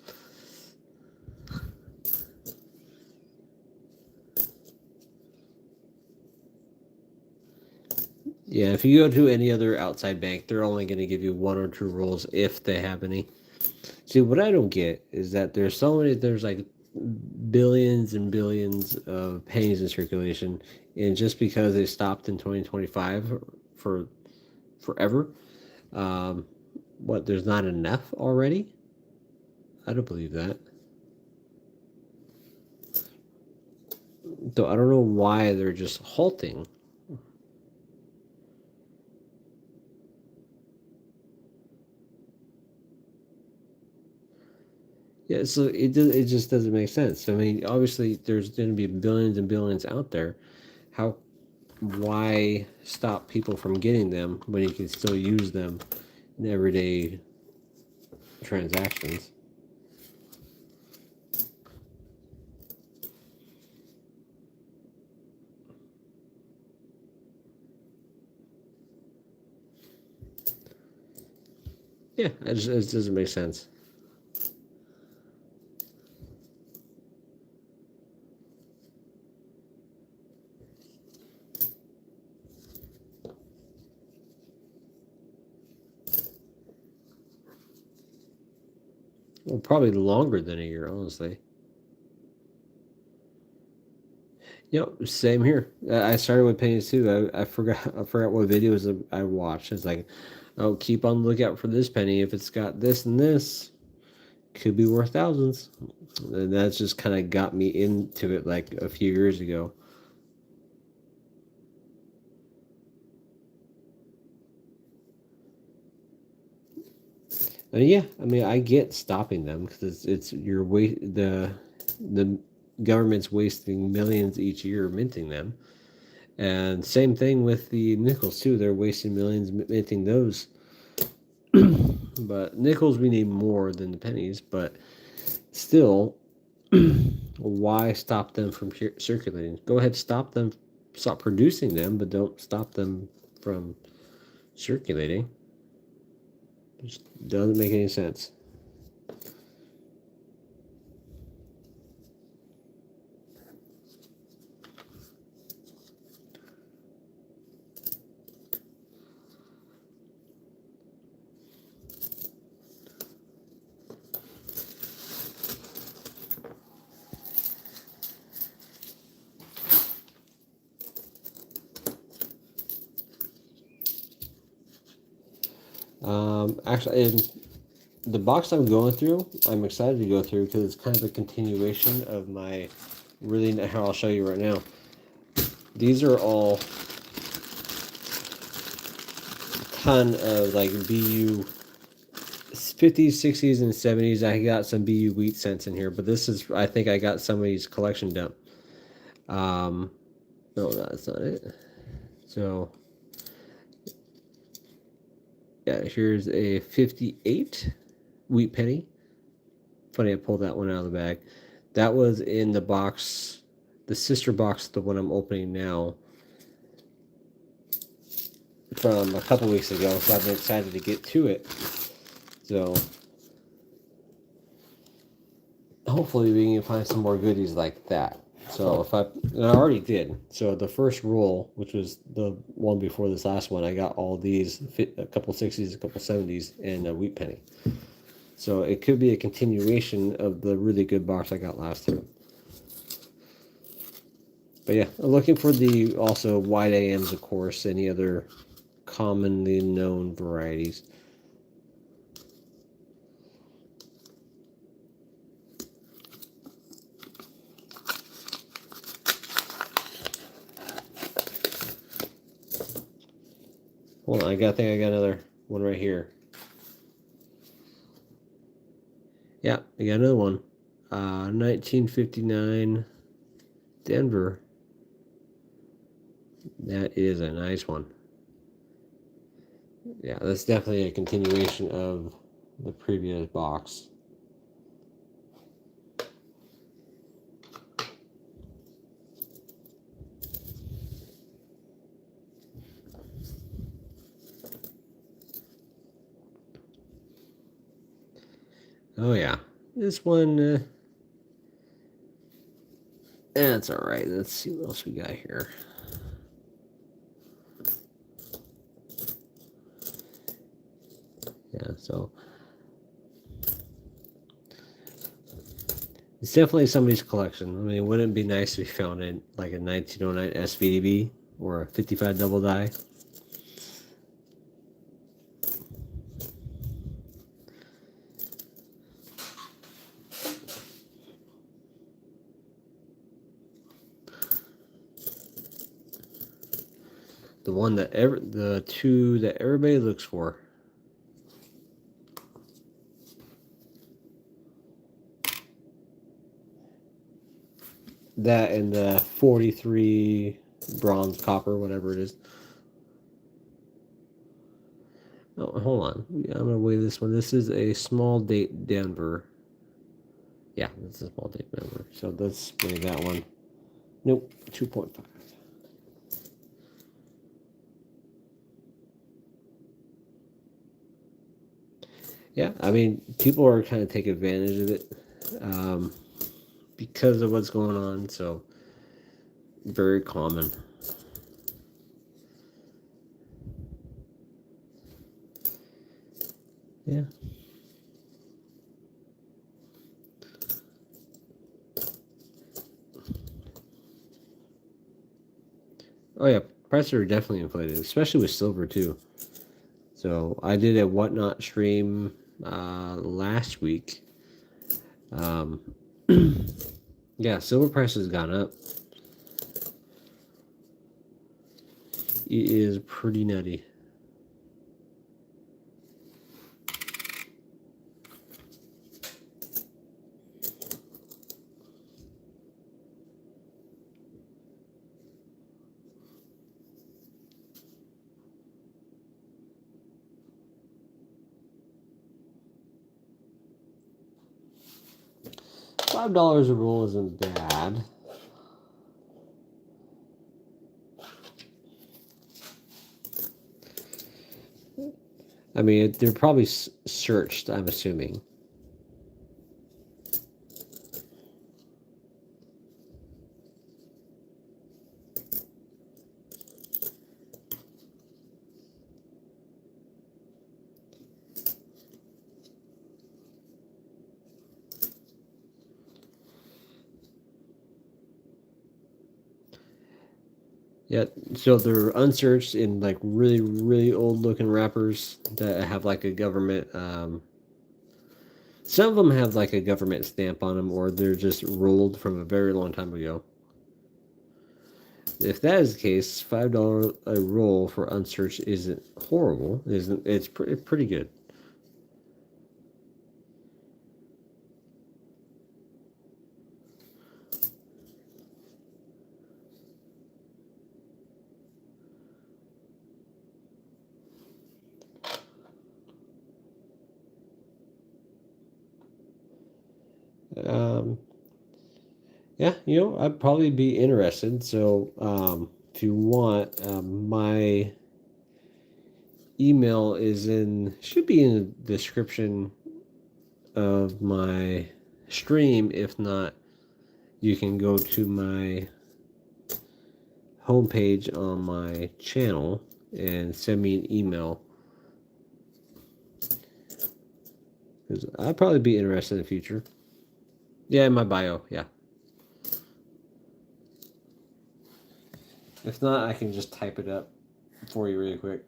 Yeah, if you go to any other outside bank, they're only going to give you 1 or 2 rolls if they have any. See, what I don't get is that there's like billions and billions of pennies in circulation, and just because they stopped in 2025 for forever, um, there's not enough already? I don't believe that. So I don't know why they're just halting. Yeah, so it just doesn't make sense. I mean, obviously there's going to be billions and billions out there. Why stop people from getting them when you can still use them in everyday transactions? Yeah, it doesn't make sense. Well, probably longer than a year, honestly. Yep, same here. I started with pennies too. I forgot what videos I watched. It's like, oh, keep on the lookout for this penny. If it's got this and this, could be worth thousands. And that's just kind of got me into it like a few years ago. And yeah, I mean, I get stopping them because it's your way the government's wasting millions each year minting them. And same thing with the nickels too. They're wasting millions minting those. But nickels we need more than the pennies, but still, why stop them from circulating? Go ahead, stop producing them, but don't stop them from circulating. Just doesn't make any sense. Actually, in the box I'm going through, I'm excited to go through because it's kind of a continuation of my how I'll show you right now. These are all a ton of like BU 50s, 60s, and 70s. I got some BU wheat cents in here, but this is, I think I got somebody's collection dump. No, that's not it. So, yeah, here's a 58 wheat penny. Funny, I pulled that one out of the bag. That was in the box, the sister box, the one I'm opening now, from a couple weeks ago. So I've been excited to get to it. So hopefully we can find some more goodies like that. So and I already did. So the first roll, which was the one before this last one, I got all these, a couple 60s, a couple 70s, and a wheat penny. So it could be a continuation of the really good box I got last time. But yeah, I'm looking for the also wide AMs, of course, any other commonly known varieties. Hold on, I think I got another one right here. Yeah, I got another one. 1959 Denver. That is a nice one. Yeah, that's definitely a continuation of the previous box. Oh yeah, this one, that's all right. Let's see what else we got here. Yeah, so it's definitely somebody's collection. I mean, wouldn't it be nice if we found it like a 1909 SVDB or a 55 double die? The one that the two that everybody looks for. That and the 43 bronze, copper, whatever it is. Oh, hold on. I'm going to weigh this one. This is a small date Denver. Yeah, this is a small date Denver. So let's weigh that one. Nope, 2.5. Yeah, I mean, people are kind of taking advantage of it because of what's going on. So, very common. Yeah. Oh yeah, prices are definitely inflated, especially with silver too. So I did a whatnot stream last week. Yeah, silver price has gone up. It is pretty nutty. $5 a roll isn't bad. I mean, they're probably searched, I'm assuming. Yeah, so they're unsearched in like really, really old looking wrappers that have like a government. Some of them have like a government stamp on them, or they're just rolled from a very long time ago. If that is the case, $5 a roll for unsearched isn't horrible. Isn't it's pretty good. Um, yeah, I'd probably be interested. So, if you want, my email should be in the description of my stream. If not, you can go to my homepage on my channel and send me an email, because I'd probably be interested in the future. Yeah, in my bio, yeah. If not, I can just type it up for you really quick.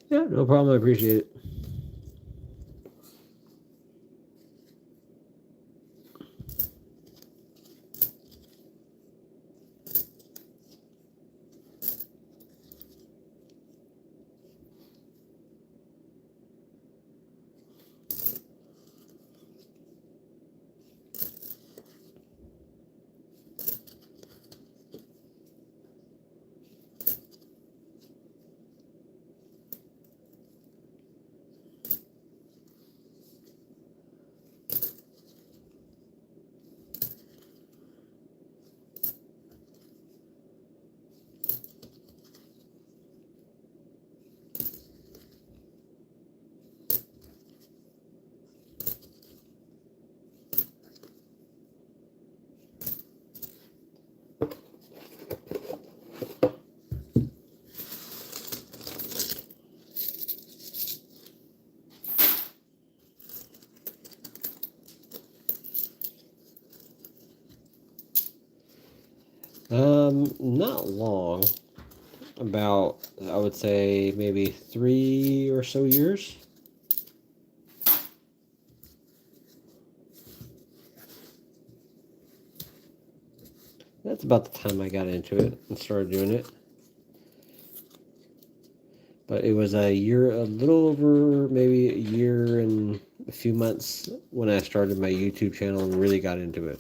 Yeah, no problem. I appreciate it. Not long. About, I would say, maybe 3 or so years. That's about the time I got into it and started doing it. But it was a little over maybe a year and a few months when I started my YouTube channel and really got into it.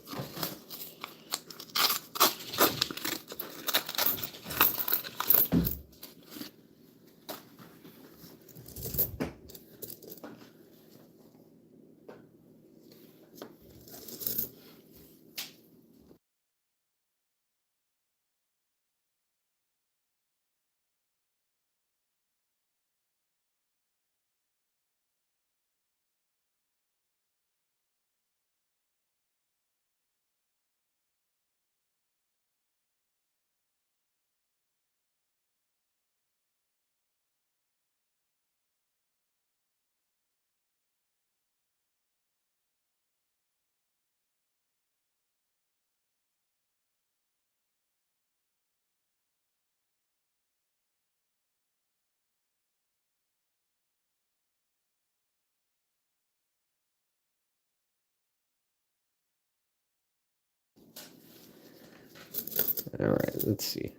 All right, let's see.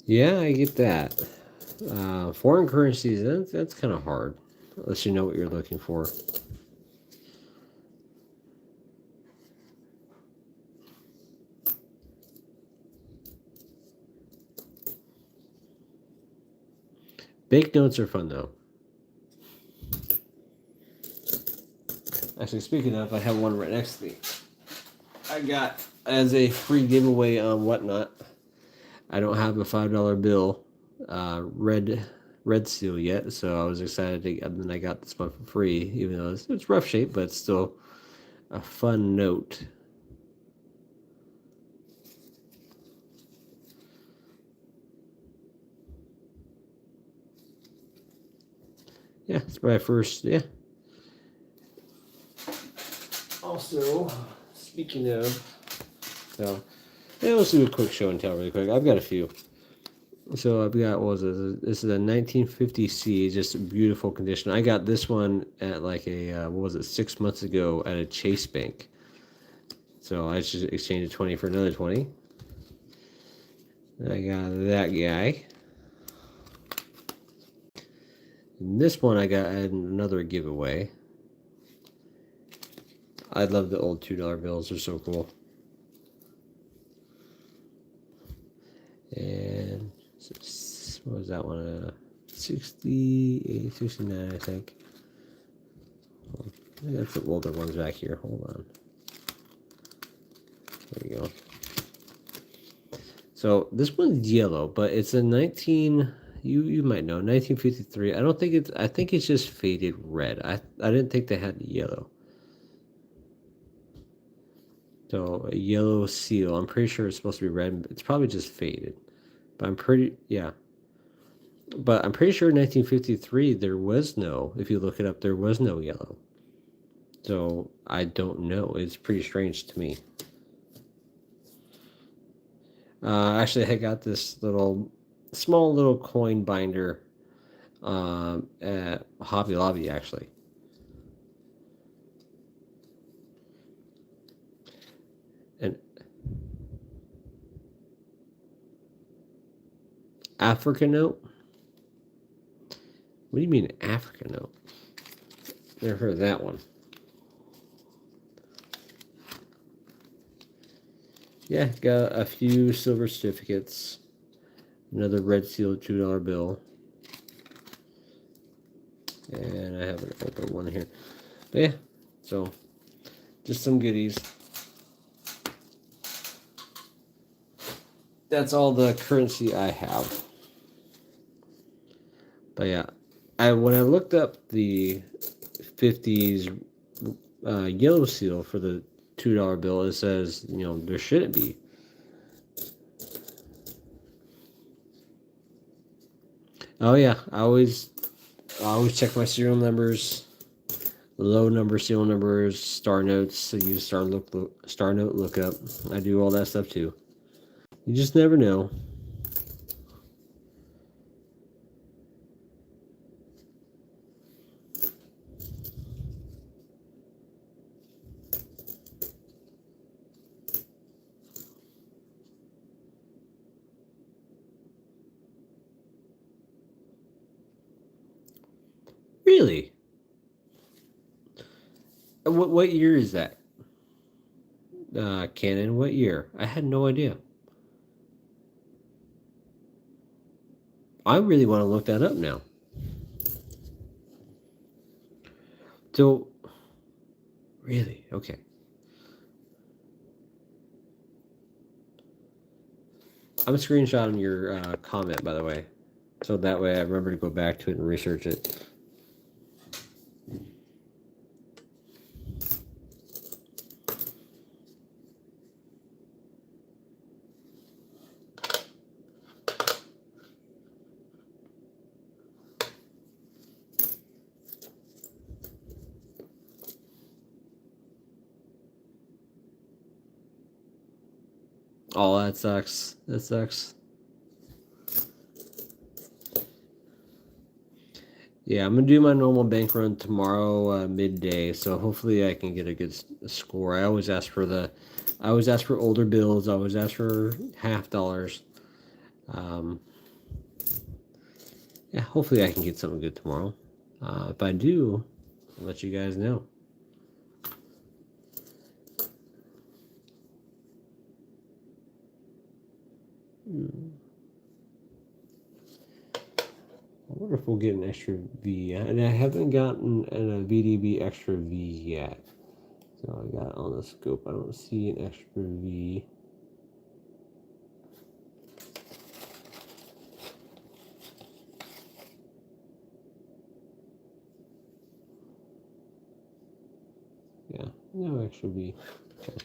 Yeah, I get that. Foreign currencies, that's kind of hard, unless you know what you're looking for. Banknotes are fun, though. Actually, speaking of, I have one right next to me. I got as a free giveaway on Whatnot. I don't have a $5 bill, red seal yet, so I was excited to. And then I got this one for free, even though it's rough shape, but it's still a fun note. Yeah, it's my first. Yeah. Also, speaking of, so yeah, let's do a quick show and tell really quick. I've got a few. So I've got, what was it? This is a 1950C, just beautiful condition. I got this one at like a, what was it, 6 months ago at a Chase Bank. So I just exchanged a 20 for another 20. I got that guy. And this one I got at another giveaway. I love the old $2 bills. They're so cool. And what was that one? 68, 69, I think. I got the older ones back here. Hold on. There we go. So this one's yellow, but it's a 19. You might know 1953. I don't think it's. I think it's just faded red. I didn't think they had yellow. So a yellow seal. I'm pretty sure it's supposed to be red. It's probably just faded. But I'm pretty, yeah. But I'm pretty sure in 1953 there was no. If you look it up, there was no yellow. So I don't know. It's pretty strange to me. Actually, I got this small little coin binder at Hobby Lobby, actually. An Africa note? What do you mean Africa note? Never heard of that one. Yeah, got a few silver certificates. Another red sealed $2 bill. And I have an open one here. But yeah, so just some goodies. That's all the currency I have. But yeah, when I looked up the 50s yellow seal for the $2 bill, it says, there shouldn't be. Oh yeah, I always check my serial numbers, low number serial numbers, star notes. So use star note lookup. I do all that stuff too. You just never know. Really? What year is that? Canon. What year? I had no idea. I really want to look that up now. So, really? Okay. I'm screenshotting your comment, by the way. So that way I remember to go back to it and research it. Oh, that sucks. That sucks. Yeah, I'm gonna do my normal bank run tomorrow midday, so hopefully I can get a good score. I always ask for older bills. I always ask for half dollars. Um, yeah, hopefully I can get something good tomorrow. If I do, I'll let you guys know. I wonder if we'll get an extra V. And I haven't gotten a VDB extra V yet. So I got on the scope. I don't see an extra V. Yeah, no extra V. Okay.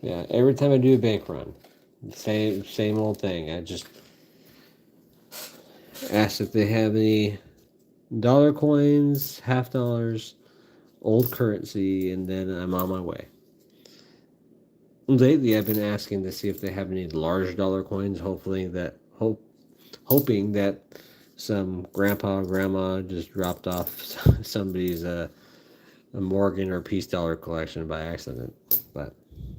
Yeah, every time I do a bank run, same old thing. I just ask if they have any dollar coins, half dollars, old currency, and then I'm on my way. Lately, I've been asking to see if they have any large dollar coins. Hoping that some grandpa or grandma just dropped off somebody's a Morgan or Peace dollar collection by accident, but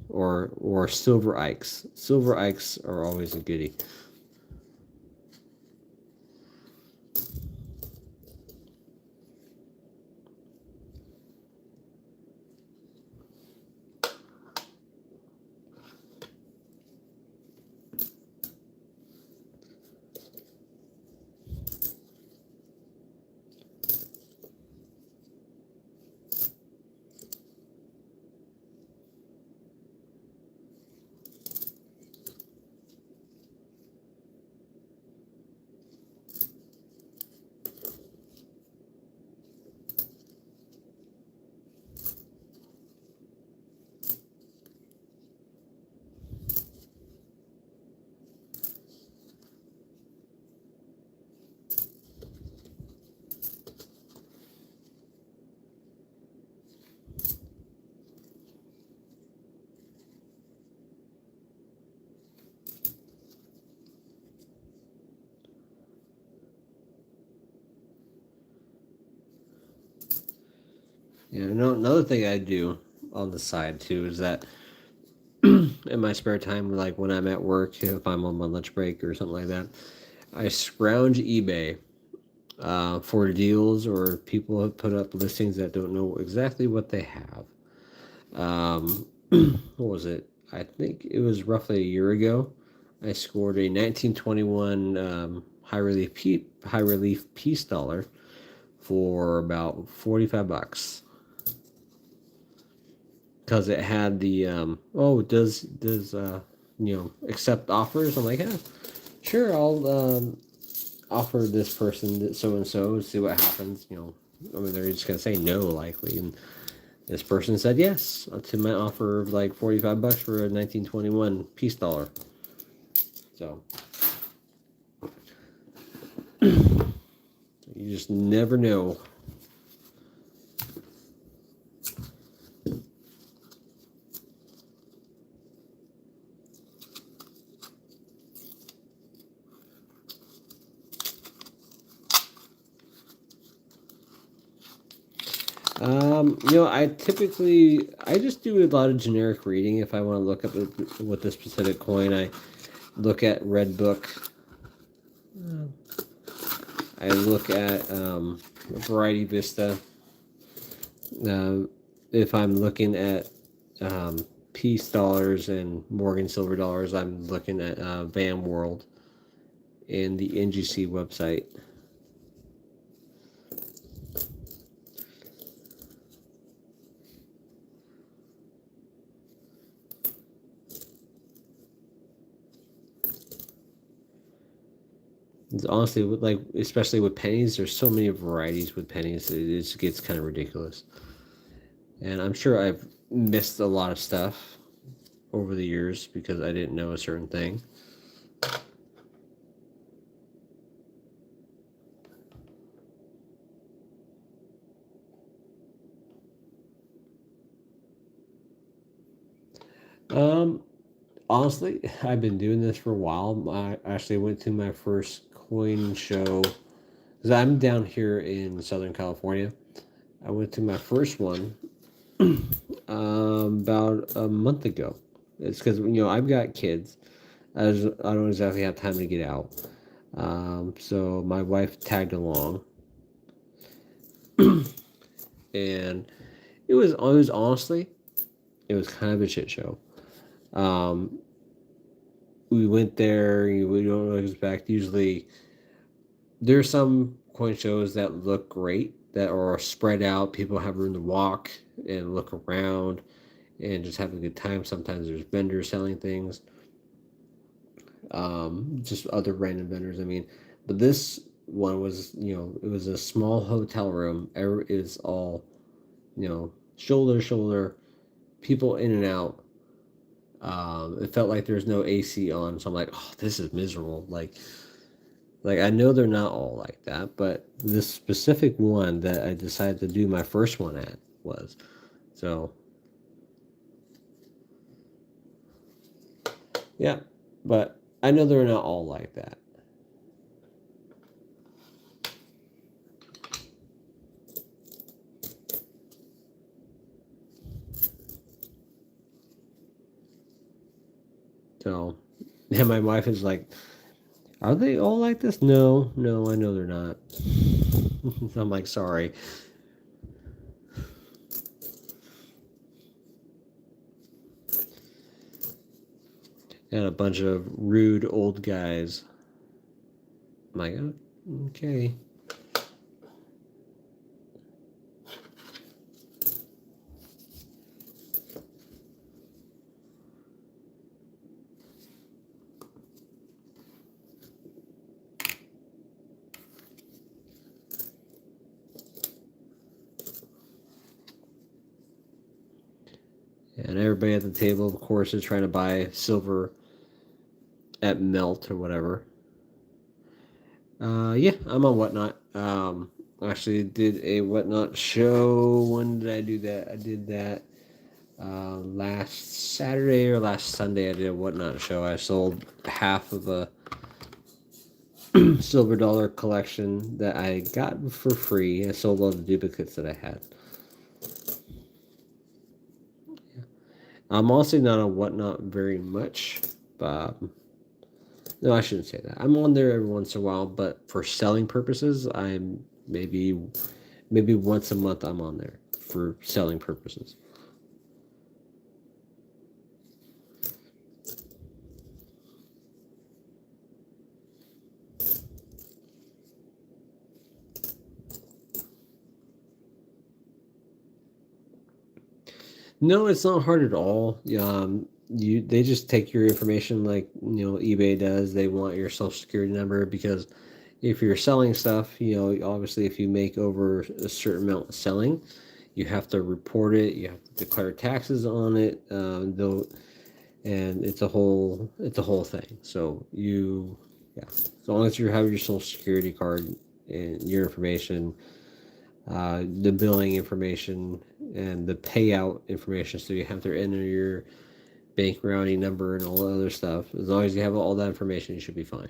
or silver ikes. Silver ikes are always a goodie. You know, another thing I do on the side too is that in my spare time, like when I'm at work, if I'm on my lunch break or something like that, I scrounge eBay for deals or people have put up listings that don't know exactly what they have. Um, what was it? I think it was roughly a year ago. I scored a 1921 high relief peace dollar for about $45 because it had the does accept offers. I'm like, yeah, sure, I'll offer this person so and so, see what happens. I mean, they're just gonna say no likely, and this person said yes to my offer of like $45 for a 1921 peace dollar. So you just never know. I just do a lot of generic reading. If I want to look up with the specific coin, I look at Redbook. I look at Variety Vista. If I'm looking at um, Peace dollars and Morgan Silver dollars, I'm looking at Van World and the NGC website. It's honestly, especially with pennies, there's so many varieties with pennies. It just gets kind of ridiculous. And I'm sure I've missed a lot of stuff over the years because I didn't know a certain thing. Um, Honestly, I've been doing this for a while. I actually went to my first coin show. Because I'm down here in Southern California. I went to my first one about a month ago. It's because I've got kids. I don't exactly have time to get out. So my wife tagged along, and it was honestly it was kind of a shit show. Um, we went there. We don't really expect. Usually, there's some coin shows that look great that are spread out. People have room to walk and look around and just have a good time. Sometimes there's vendors selling things, just other random vendors. I mean, but this one was, it was a small hotel room. It's all, shoulder to shoulder, people in and out. It felt like there's no AC on, so I'm like, oh, this is miserable. Like I know they're not all like that, but this specific one that I decided to do my first one at was. So yeah, but I know they're not all like that. So, and my wife is like, "Are they all like this?" No, no, I know they're not. I'm like, sorry. And a bunch of rude old guys. I'm like, oh, okay. And everybody at the table, of course, is trying to buy silver at melt or whatever. Yeah, I'm on Whatnot. Actually did a Whatnot show. When did I do that? I did that last Saturday or last Sunday. I did a Whatnot show. I sold half of a silver dollar collection that I got for free. I sold all the duplicates that I had. I'm also not on Whatnot very much. No, I shouldn't say that. I'm on there every once in a while, but for selling purposes, I'm maybe once a month I'm on there for selling purposes. No, it's not hard at all. They just take your information like eBay does. They want your social security number because if you're selling stuff, obviously if you make over a certain amount selling, you have to report it. You have to declare taxes on it. Though, and it's a whole thing. So yeah, as long as you have your social security card and your information, the billing information and the payout information, so you have to enter your bank routing number and all the other stuff. As long as you have all that information, you should be fine.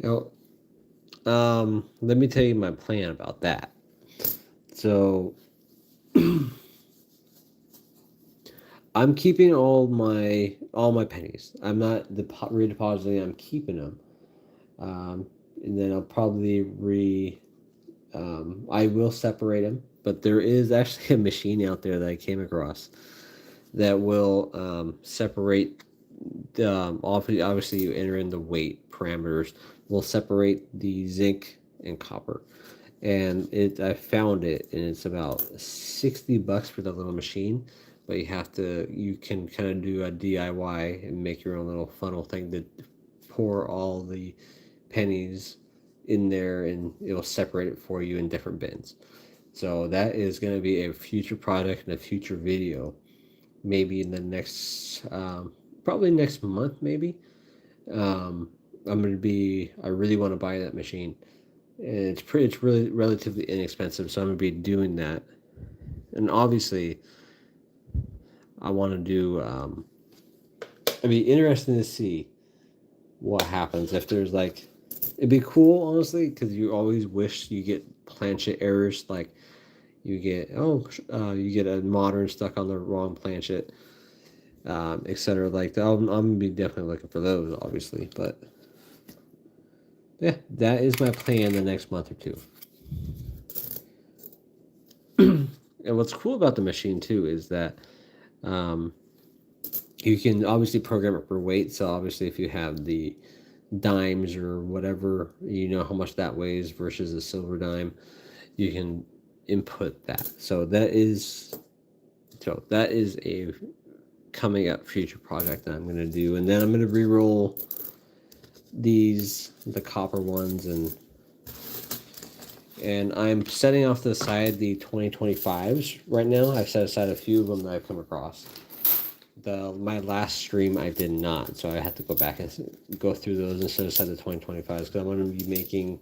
Now, let me tell you my plan about that. So, I'm keeping all my pennies. I'm not redepositing. I'm keeping them, and then I'll probably I will separate them. but there is actually a machine out there that I came across that will separate. Obviously, you enter in the weight parameters. Will separate the zinc and copper, and I found it, and it's about $60 for that little machine. But you can kind of do a DIY and make your own little funnel thing to pour all the pennies in there, and it'll separate it for you in different bins. So that is going to be a future project and a future video, maybe in the next, probably next month, maybe. I really want to buy that machine. And it's really relatively inexpensive, so I'm going to be doing that. And obviously, I want to do, it'd be interesting to see what happens if there's like, it'd be cool, honestly, because you always wish you get planchet errors, like you get you get a modern stuck on the wrong planchet, etc. Like that. I'm gonna be definitely looking for those, obviously. But yeah, that is my plan the next month or two. And what's cool about the machine too is that um, you can obviously program it for weight. So obviously, if you have the dimes or whatever, you know how much that weighs versus a silver dime, you can input that. So that is a coming up future project that I'm going to do, and then I'm going to re-roll the copper ones, and I'm setting off to the side the 2025s right now. I've set aside a few of them that I've come across. My last stream I did not, so I had to go back and go through those and set aside the 2025s because I'm going to be making,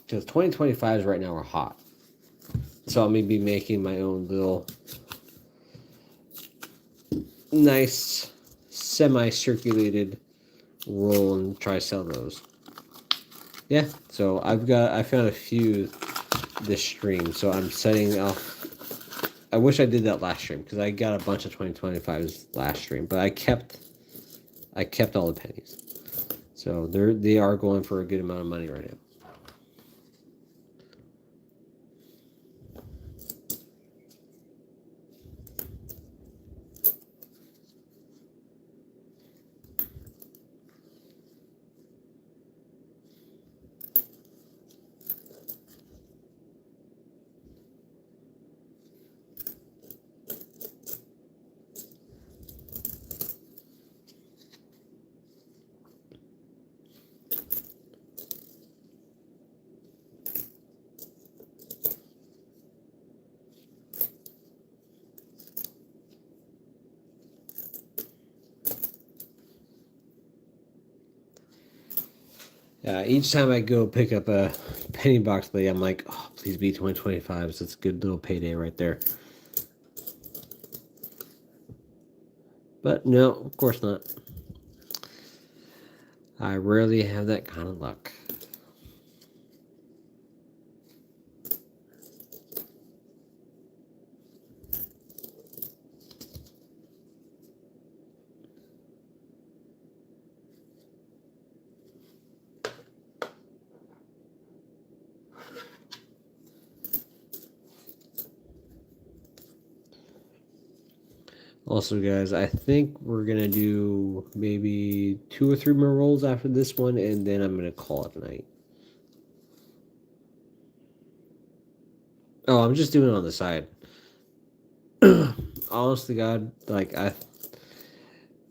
because 2025s right now are hot, so I'm going to be making my own little nice semi-circulated roll and try to sell those. Yeah, so I found a few this stream, so I'm setting off. I wish I did that last stream because I got a bunch of 2025s last stream, but I kept all the pennies, so they are going for a good amount of money right now. Each time I go pick up a penny box plate, I'm like, oh, please be 2025s. It's a good little payday right there. But no, of course not. I rarely have that kind of luck. Also, guys, I think we're going to do maybe 2 or 3 more rolls after this one, and then I'm going to call it a night. Oh, I'm just doing it on the side. Honest to God, like, I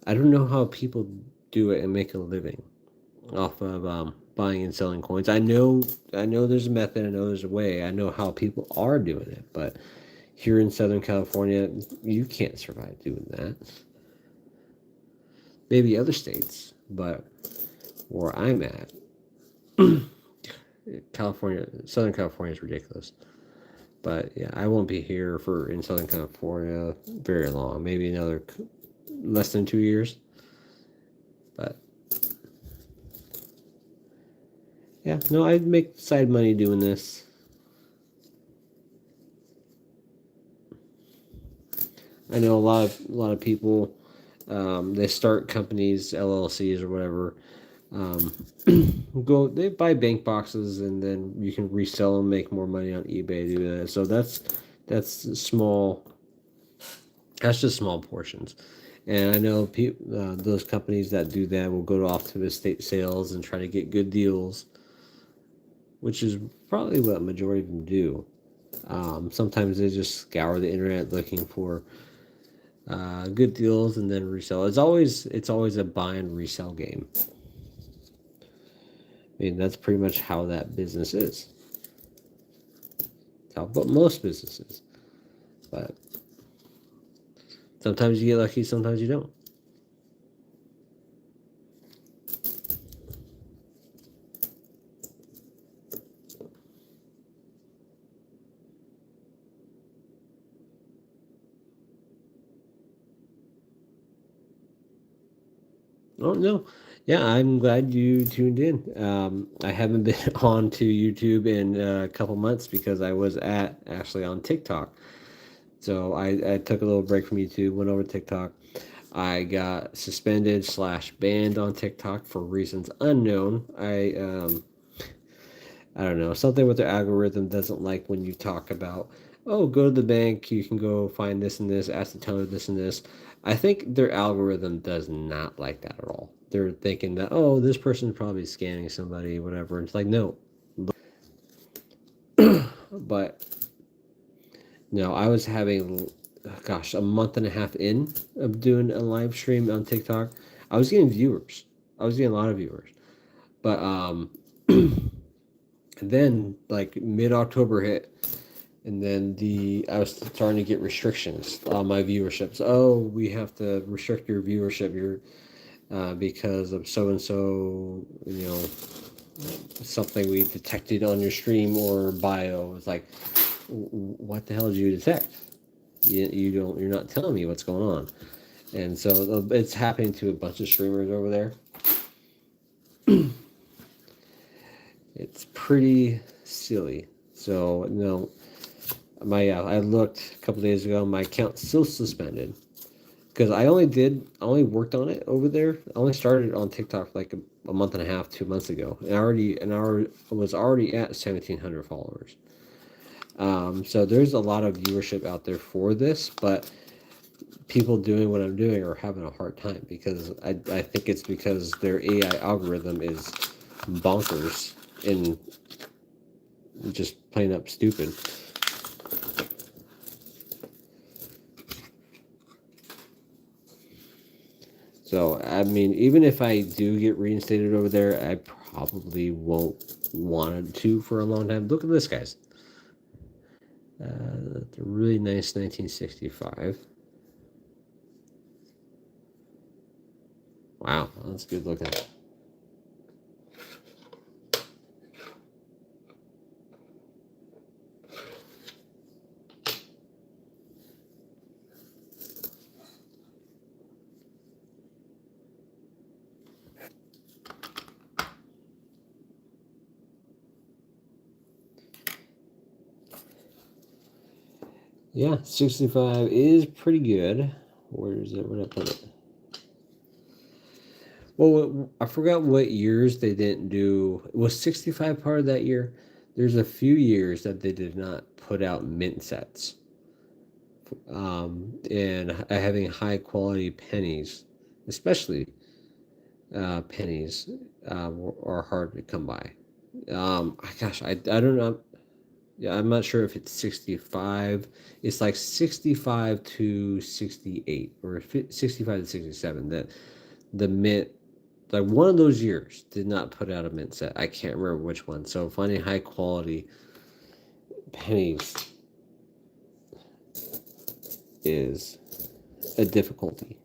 don't know how people do it and make a living off of buying and selling coins. I know there's a method, I know there's a way, I know how people are doing it, but here in Southern California, you can't survive doing that. Maybe other states, but where I'm at, Southern California is ridiculous. But yeah, I won't be here in Southern California very long. Maybe another less than 2 years. But yeah, no, I'd make side money doing this. I know a lot of people, they start companies, LLCs or whatever, Um, they buy bank boxes and then you can resell them, make more money on eBay. Do that. So that's small. That's just small portions. And I know those companies that do that will go off to estate sales and try to get good deals, which is probably what majority of them do. Sometimes they just scour the internet looking for good deals and then resell. It's always a buy and resell game. I mean, that's pretty much how that business is. It's how but most businesses. But sometimes you get lucky, sometimes you don't. Oh no, yeah, I'm glad you tuned in. I haven't been on to YouTube in a couple months because I was actually on TikTok. So I took a little break from YouTube, went over to TikTok. I got suspended slash banned on TikTok for reasons unknown. I don't know, something with their algorithm doesn't like when you talk about, oh, go to the bank, you can go find this and this, ask the teller this and this. I think their algorithm does not like that at all. They're thinking that, oh, this person's probably scanning somebody, whatever. It's like, no. But no, I was having, gosh, a month and a half in of doing a live stream on TikTok. I was getting viewers. I was getting a lot of viewers. But then like mid October hit, and then I was starting to get restrictions on my viewerships. Oh, we have to restrict your viewership. Because of so and so, something we detected on your stream or bio. It's like, what the hell did you detect? You're not telling me what's going on. And so it's happening to a bunch of streamers over there. It's pretty silly. So I looked a couple days ago. My account's still suspended because I only worked on it over there. I only started on TikTok like a month and a half, 2 months ago, and I was already at 1,700 followers. So there's a lot of viewership out there for this, but people doing what I'm doing are having a hard time because I think it's because their AI algorithm is bonkers and just plain up stupid. So, I mean, even if I do get reinstated over there, I probably won't want to for a long time. Look at this, guys. The really nice 1965. Wow, that's good looking. Yeah, 65 is pretty good. Where is it? Where did I put it? Well, I forgot what years they didn't do. Was 65 part of that year? There's a few years that they did not put out mint sets. And having high quality pennies, especially pennies, are hard to come by. I don't know. Yeah, I'm not sure if it's 65. It's like 65 to 68 or 65 to 67 that the mint, like one of those years, did not put out a mint set. I can't remember which one. So finding high quality pennies is a difficulty.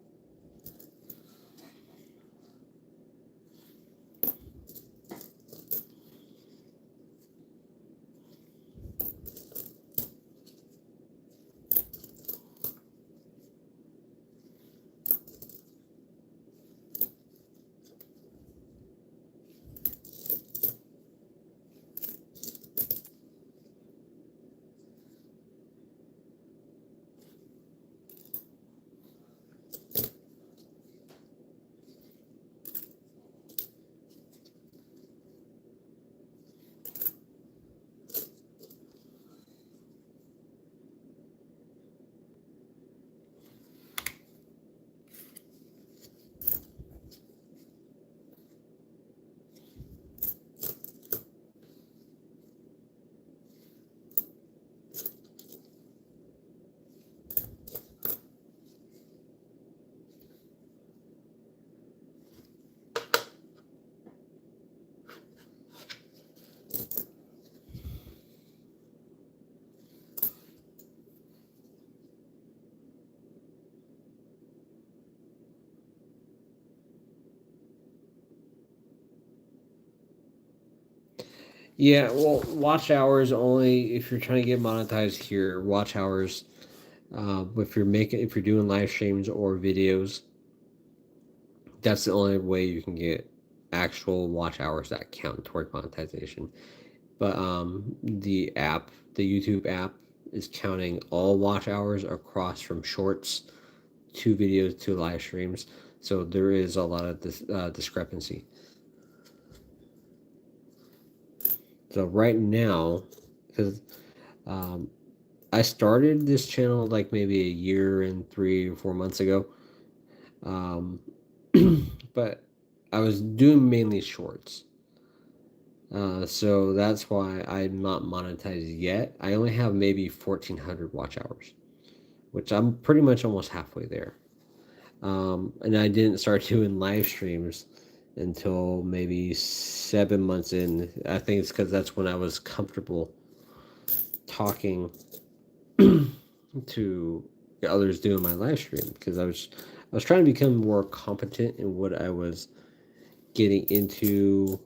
Yeah, well, watch hours only if you're trying to get monetized here. Watch hours, if you're doing live streams or videos, that's the only way you can get actual watch hours that count toward monetization. But the YouTube app, is counting all watch hours across from shorts to videos to live streams. So there is a lot of this discrepancy. So right now, because um, I started this channel like maybe a year and 3 or 4 months ago, um, but I was doing mainly shorts. So that's why I'm not monetized yet. I only have maybe 1,400 watch hours, which I'm pretty much almost halfway there. And I didn't start doing live streams until maybe 7 months in. I think it's because that's when I was comfortable talking to others doing my live stream, because I was trying to become more competent in what I was getting into,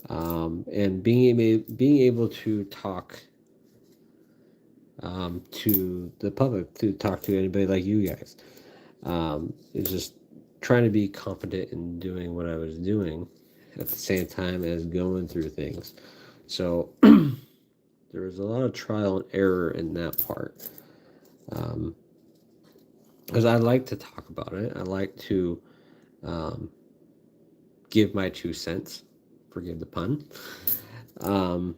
and being able to talk to the public, to talk to anybody like you guys. It's just trying to be competent in doing what I was doing at the same time as going through things. So there was a lot of trial and error in that part. Because I like to talk about it. I like to um, give my 2 cents, forgive the pun, um,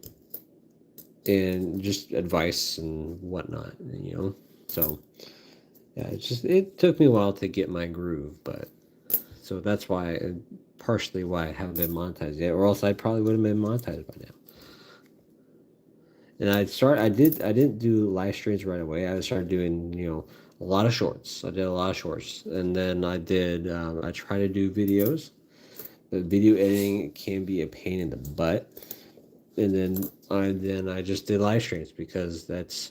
and just advice and whatnot, So yeah, it took me a while to get my groove, but so that's why, partially why I haven't been monetized yet, or else I probably would have been monetized by now. And I didn't do live streams right away. I started doing, a lot of shorts. I did a lot of shorts, and then I try to do videos. The video editing can be a pain in the butt. And then I just did live streams, because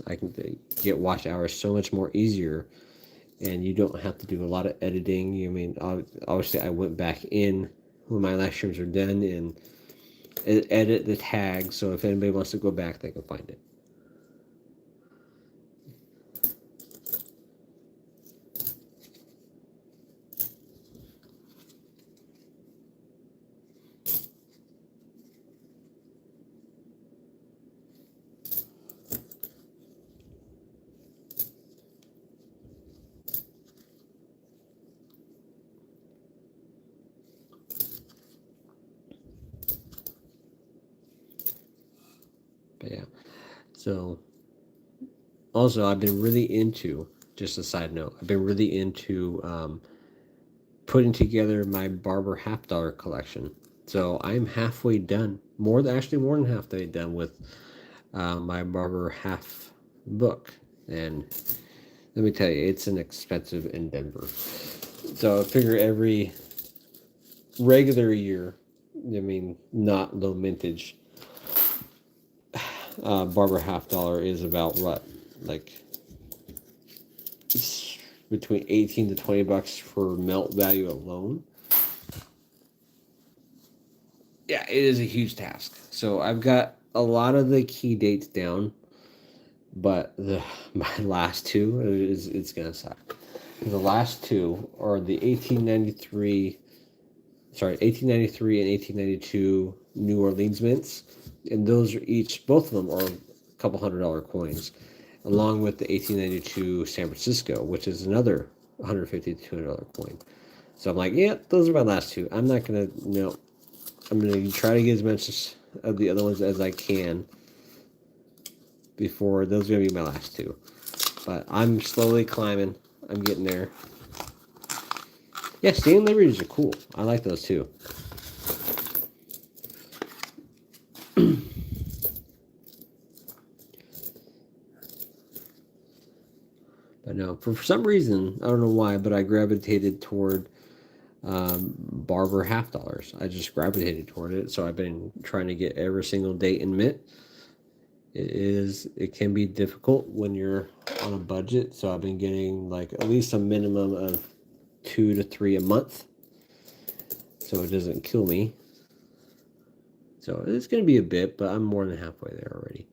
I can get watch hours so much more easier, and you don't have to do a lot of editing. Obviously, I went back in when my live streams are done and edit the tags, so if anybody wants to go back, they can find it. But yeah, so also I've been really into. Just a side note, I've been really into putting together my Barber half dollar collection. So I'm halfway done, more than halfway done with my Barber half book. And let me tell you, it's an expensive endeavor. So I figure every regular year, not low mintage, Barber half dollar is about what, like between 18 to 20 bucks for melt value alone. Yeah, it is a huge task. So I've got a lot of the key dates down, but my last two is it's gonna suck. The last two are the 1893 and 1892 New Orleans mints, and those are both of them are a couple $100 coins, along with the 1892 San Francisco, which is another $150 to $200 coin. So I'm like, yeah, those are my last two. I'm not gonna, I'm gonna try to get as much of the other ones as I can before those are gonna be my last two. But I'm slowly climbing. I'm getting there. Yeah, Standing Liberties are cool. I like those too. But no, for some reason, I don't know why, but I gravitated toward Barber half dollars. I just gravitated toward it. So I've been trying to get every single date in mint. It can be difficult when you're on a budget. So I've been getting like at least a minimum of 2 to 3 a month, so it doesn't kill me. So it's going to be a bit, but I'm more than halfway there already.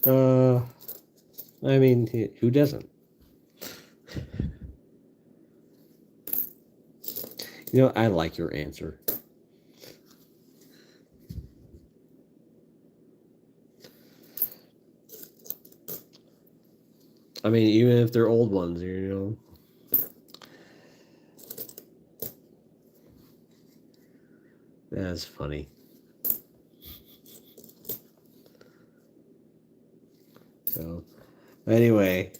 uh, I mean, who doesn't? I like your answer. I mean, even if they're old ones, that's funny. So, anyway,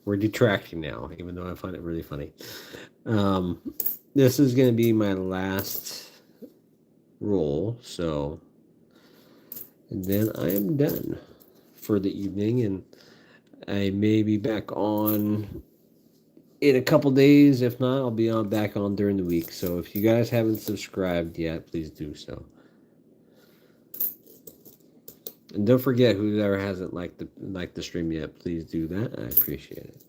we're detracting now, even though I find it really funny. Um, this is going to be my last roll, so and then I am done for the evening, and I may be back on in a couple days. If not, I'll be on back on during the week. So if you guys haven't subscribed yet, please do so. And don't forget, whoever hasn't liked the stream yet, please do that. I appreciate it.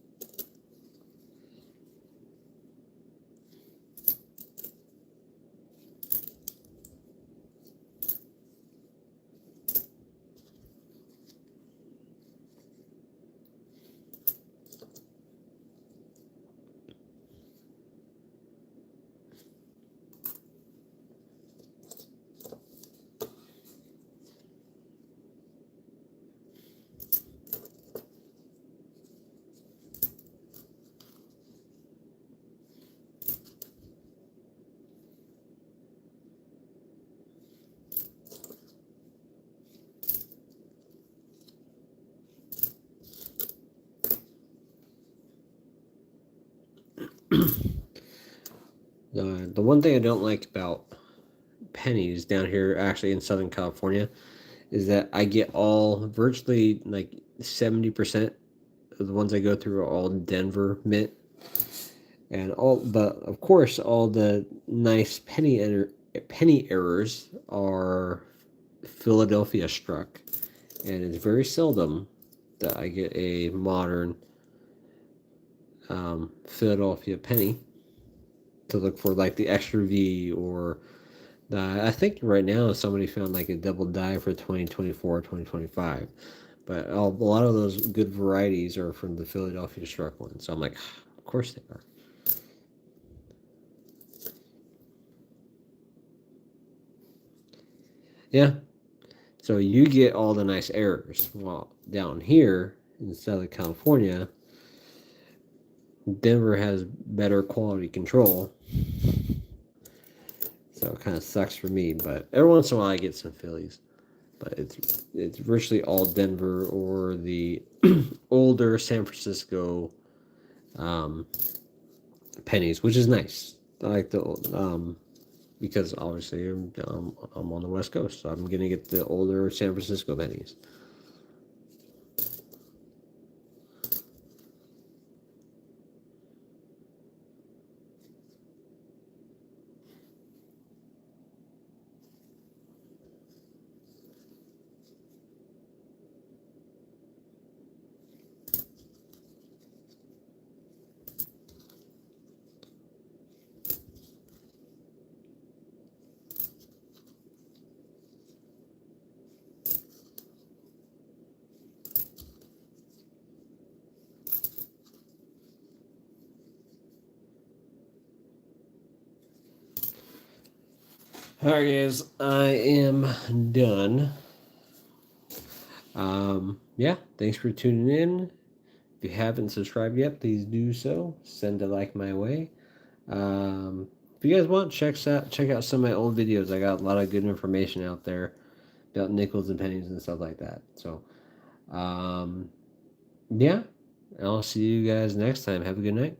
The one thing I don't like about pennies down here, actually in Southern California, is that I get all virtually like 70% of the ones I go through are all Denver mint, and but of course all the nice penny errors are Philadelphia struck, and it's very seldom that I get a modern Philadelphia penny to look for like the extra V or I think right now somebody found like a double die for 2024, 2025. But a lot of those good varieties are from the Philadelphia struck one. So I'm like, of course they are. Yeah. So you get all the nice errors. Well, down here in Southern California, Denver has better quality control. So it kind of sucks for me. But every once in a while I get some Phillies. But it's virtually all Denver or the older San Francisco pennies, which is nice. I like the because obviously I'm on the West Coast, so I'm gonna get the older San Francisco pennies. All right, guys, I am done. Yeah, thanks for tuning in. If you haven't subscribed yet, please do so. Send a like my way. If you guys want, check out some of my old videos. I got a lot of good information out there about nickels and pennies and stuff like that. So, yeah, I'll see you guys next time. Have a good night.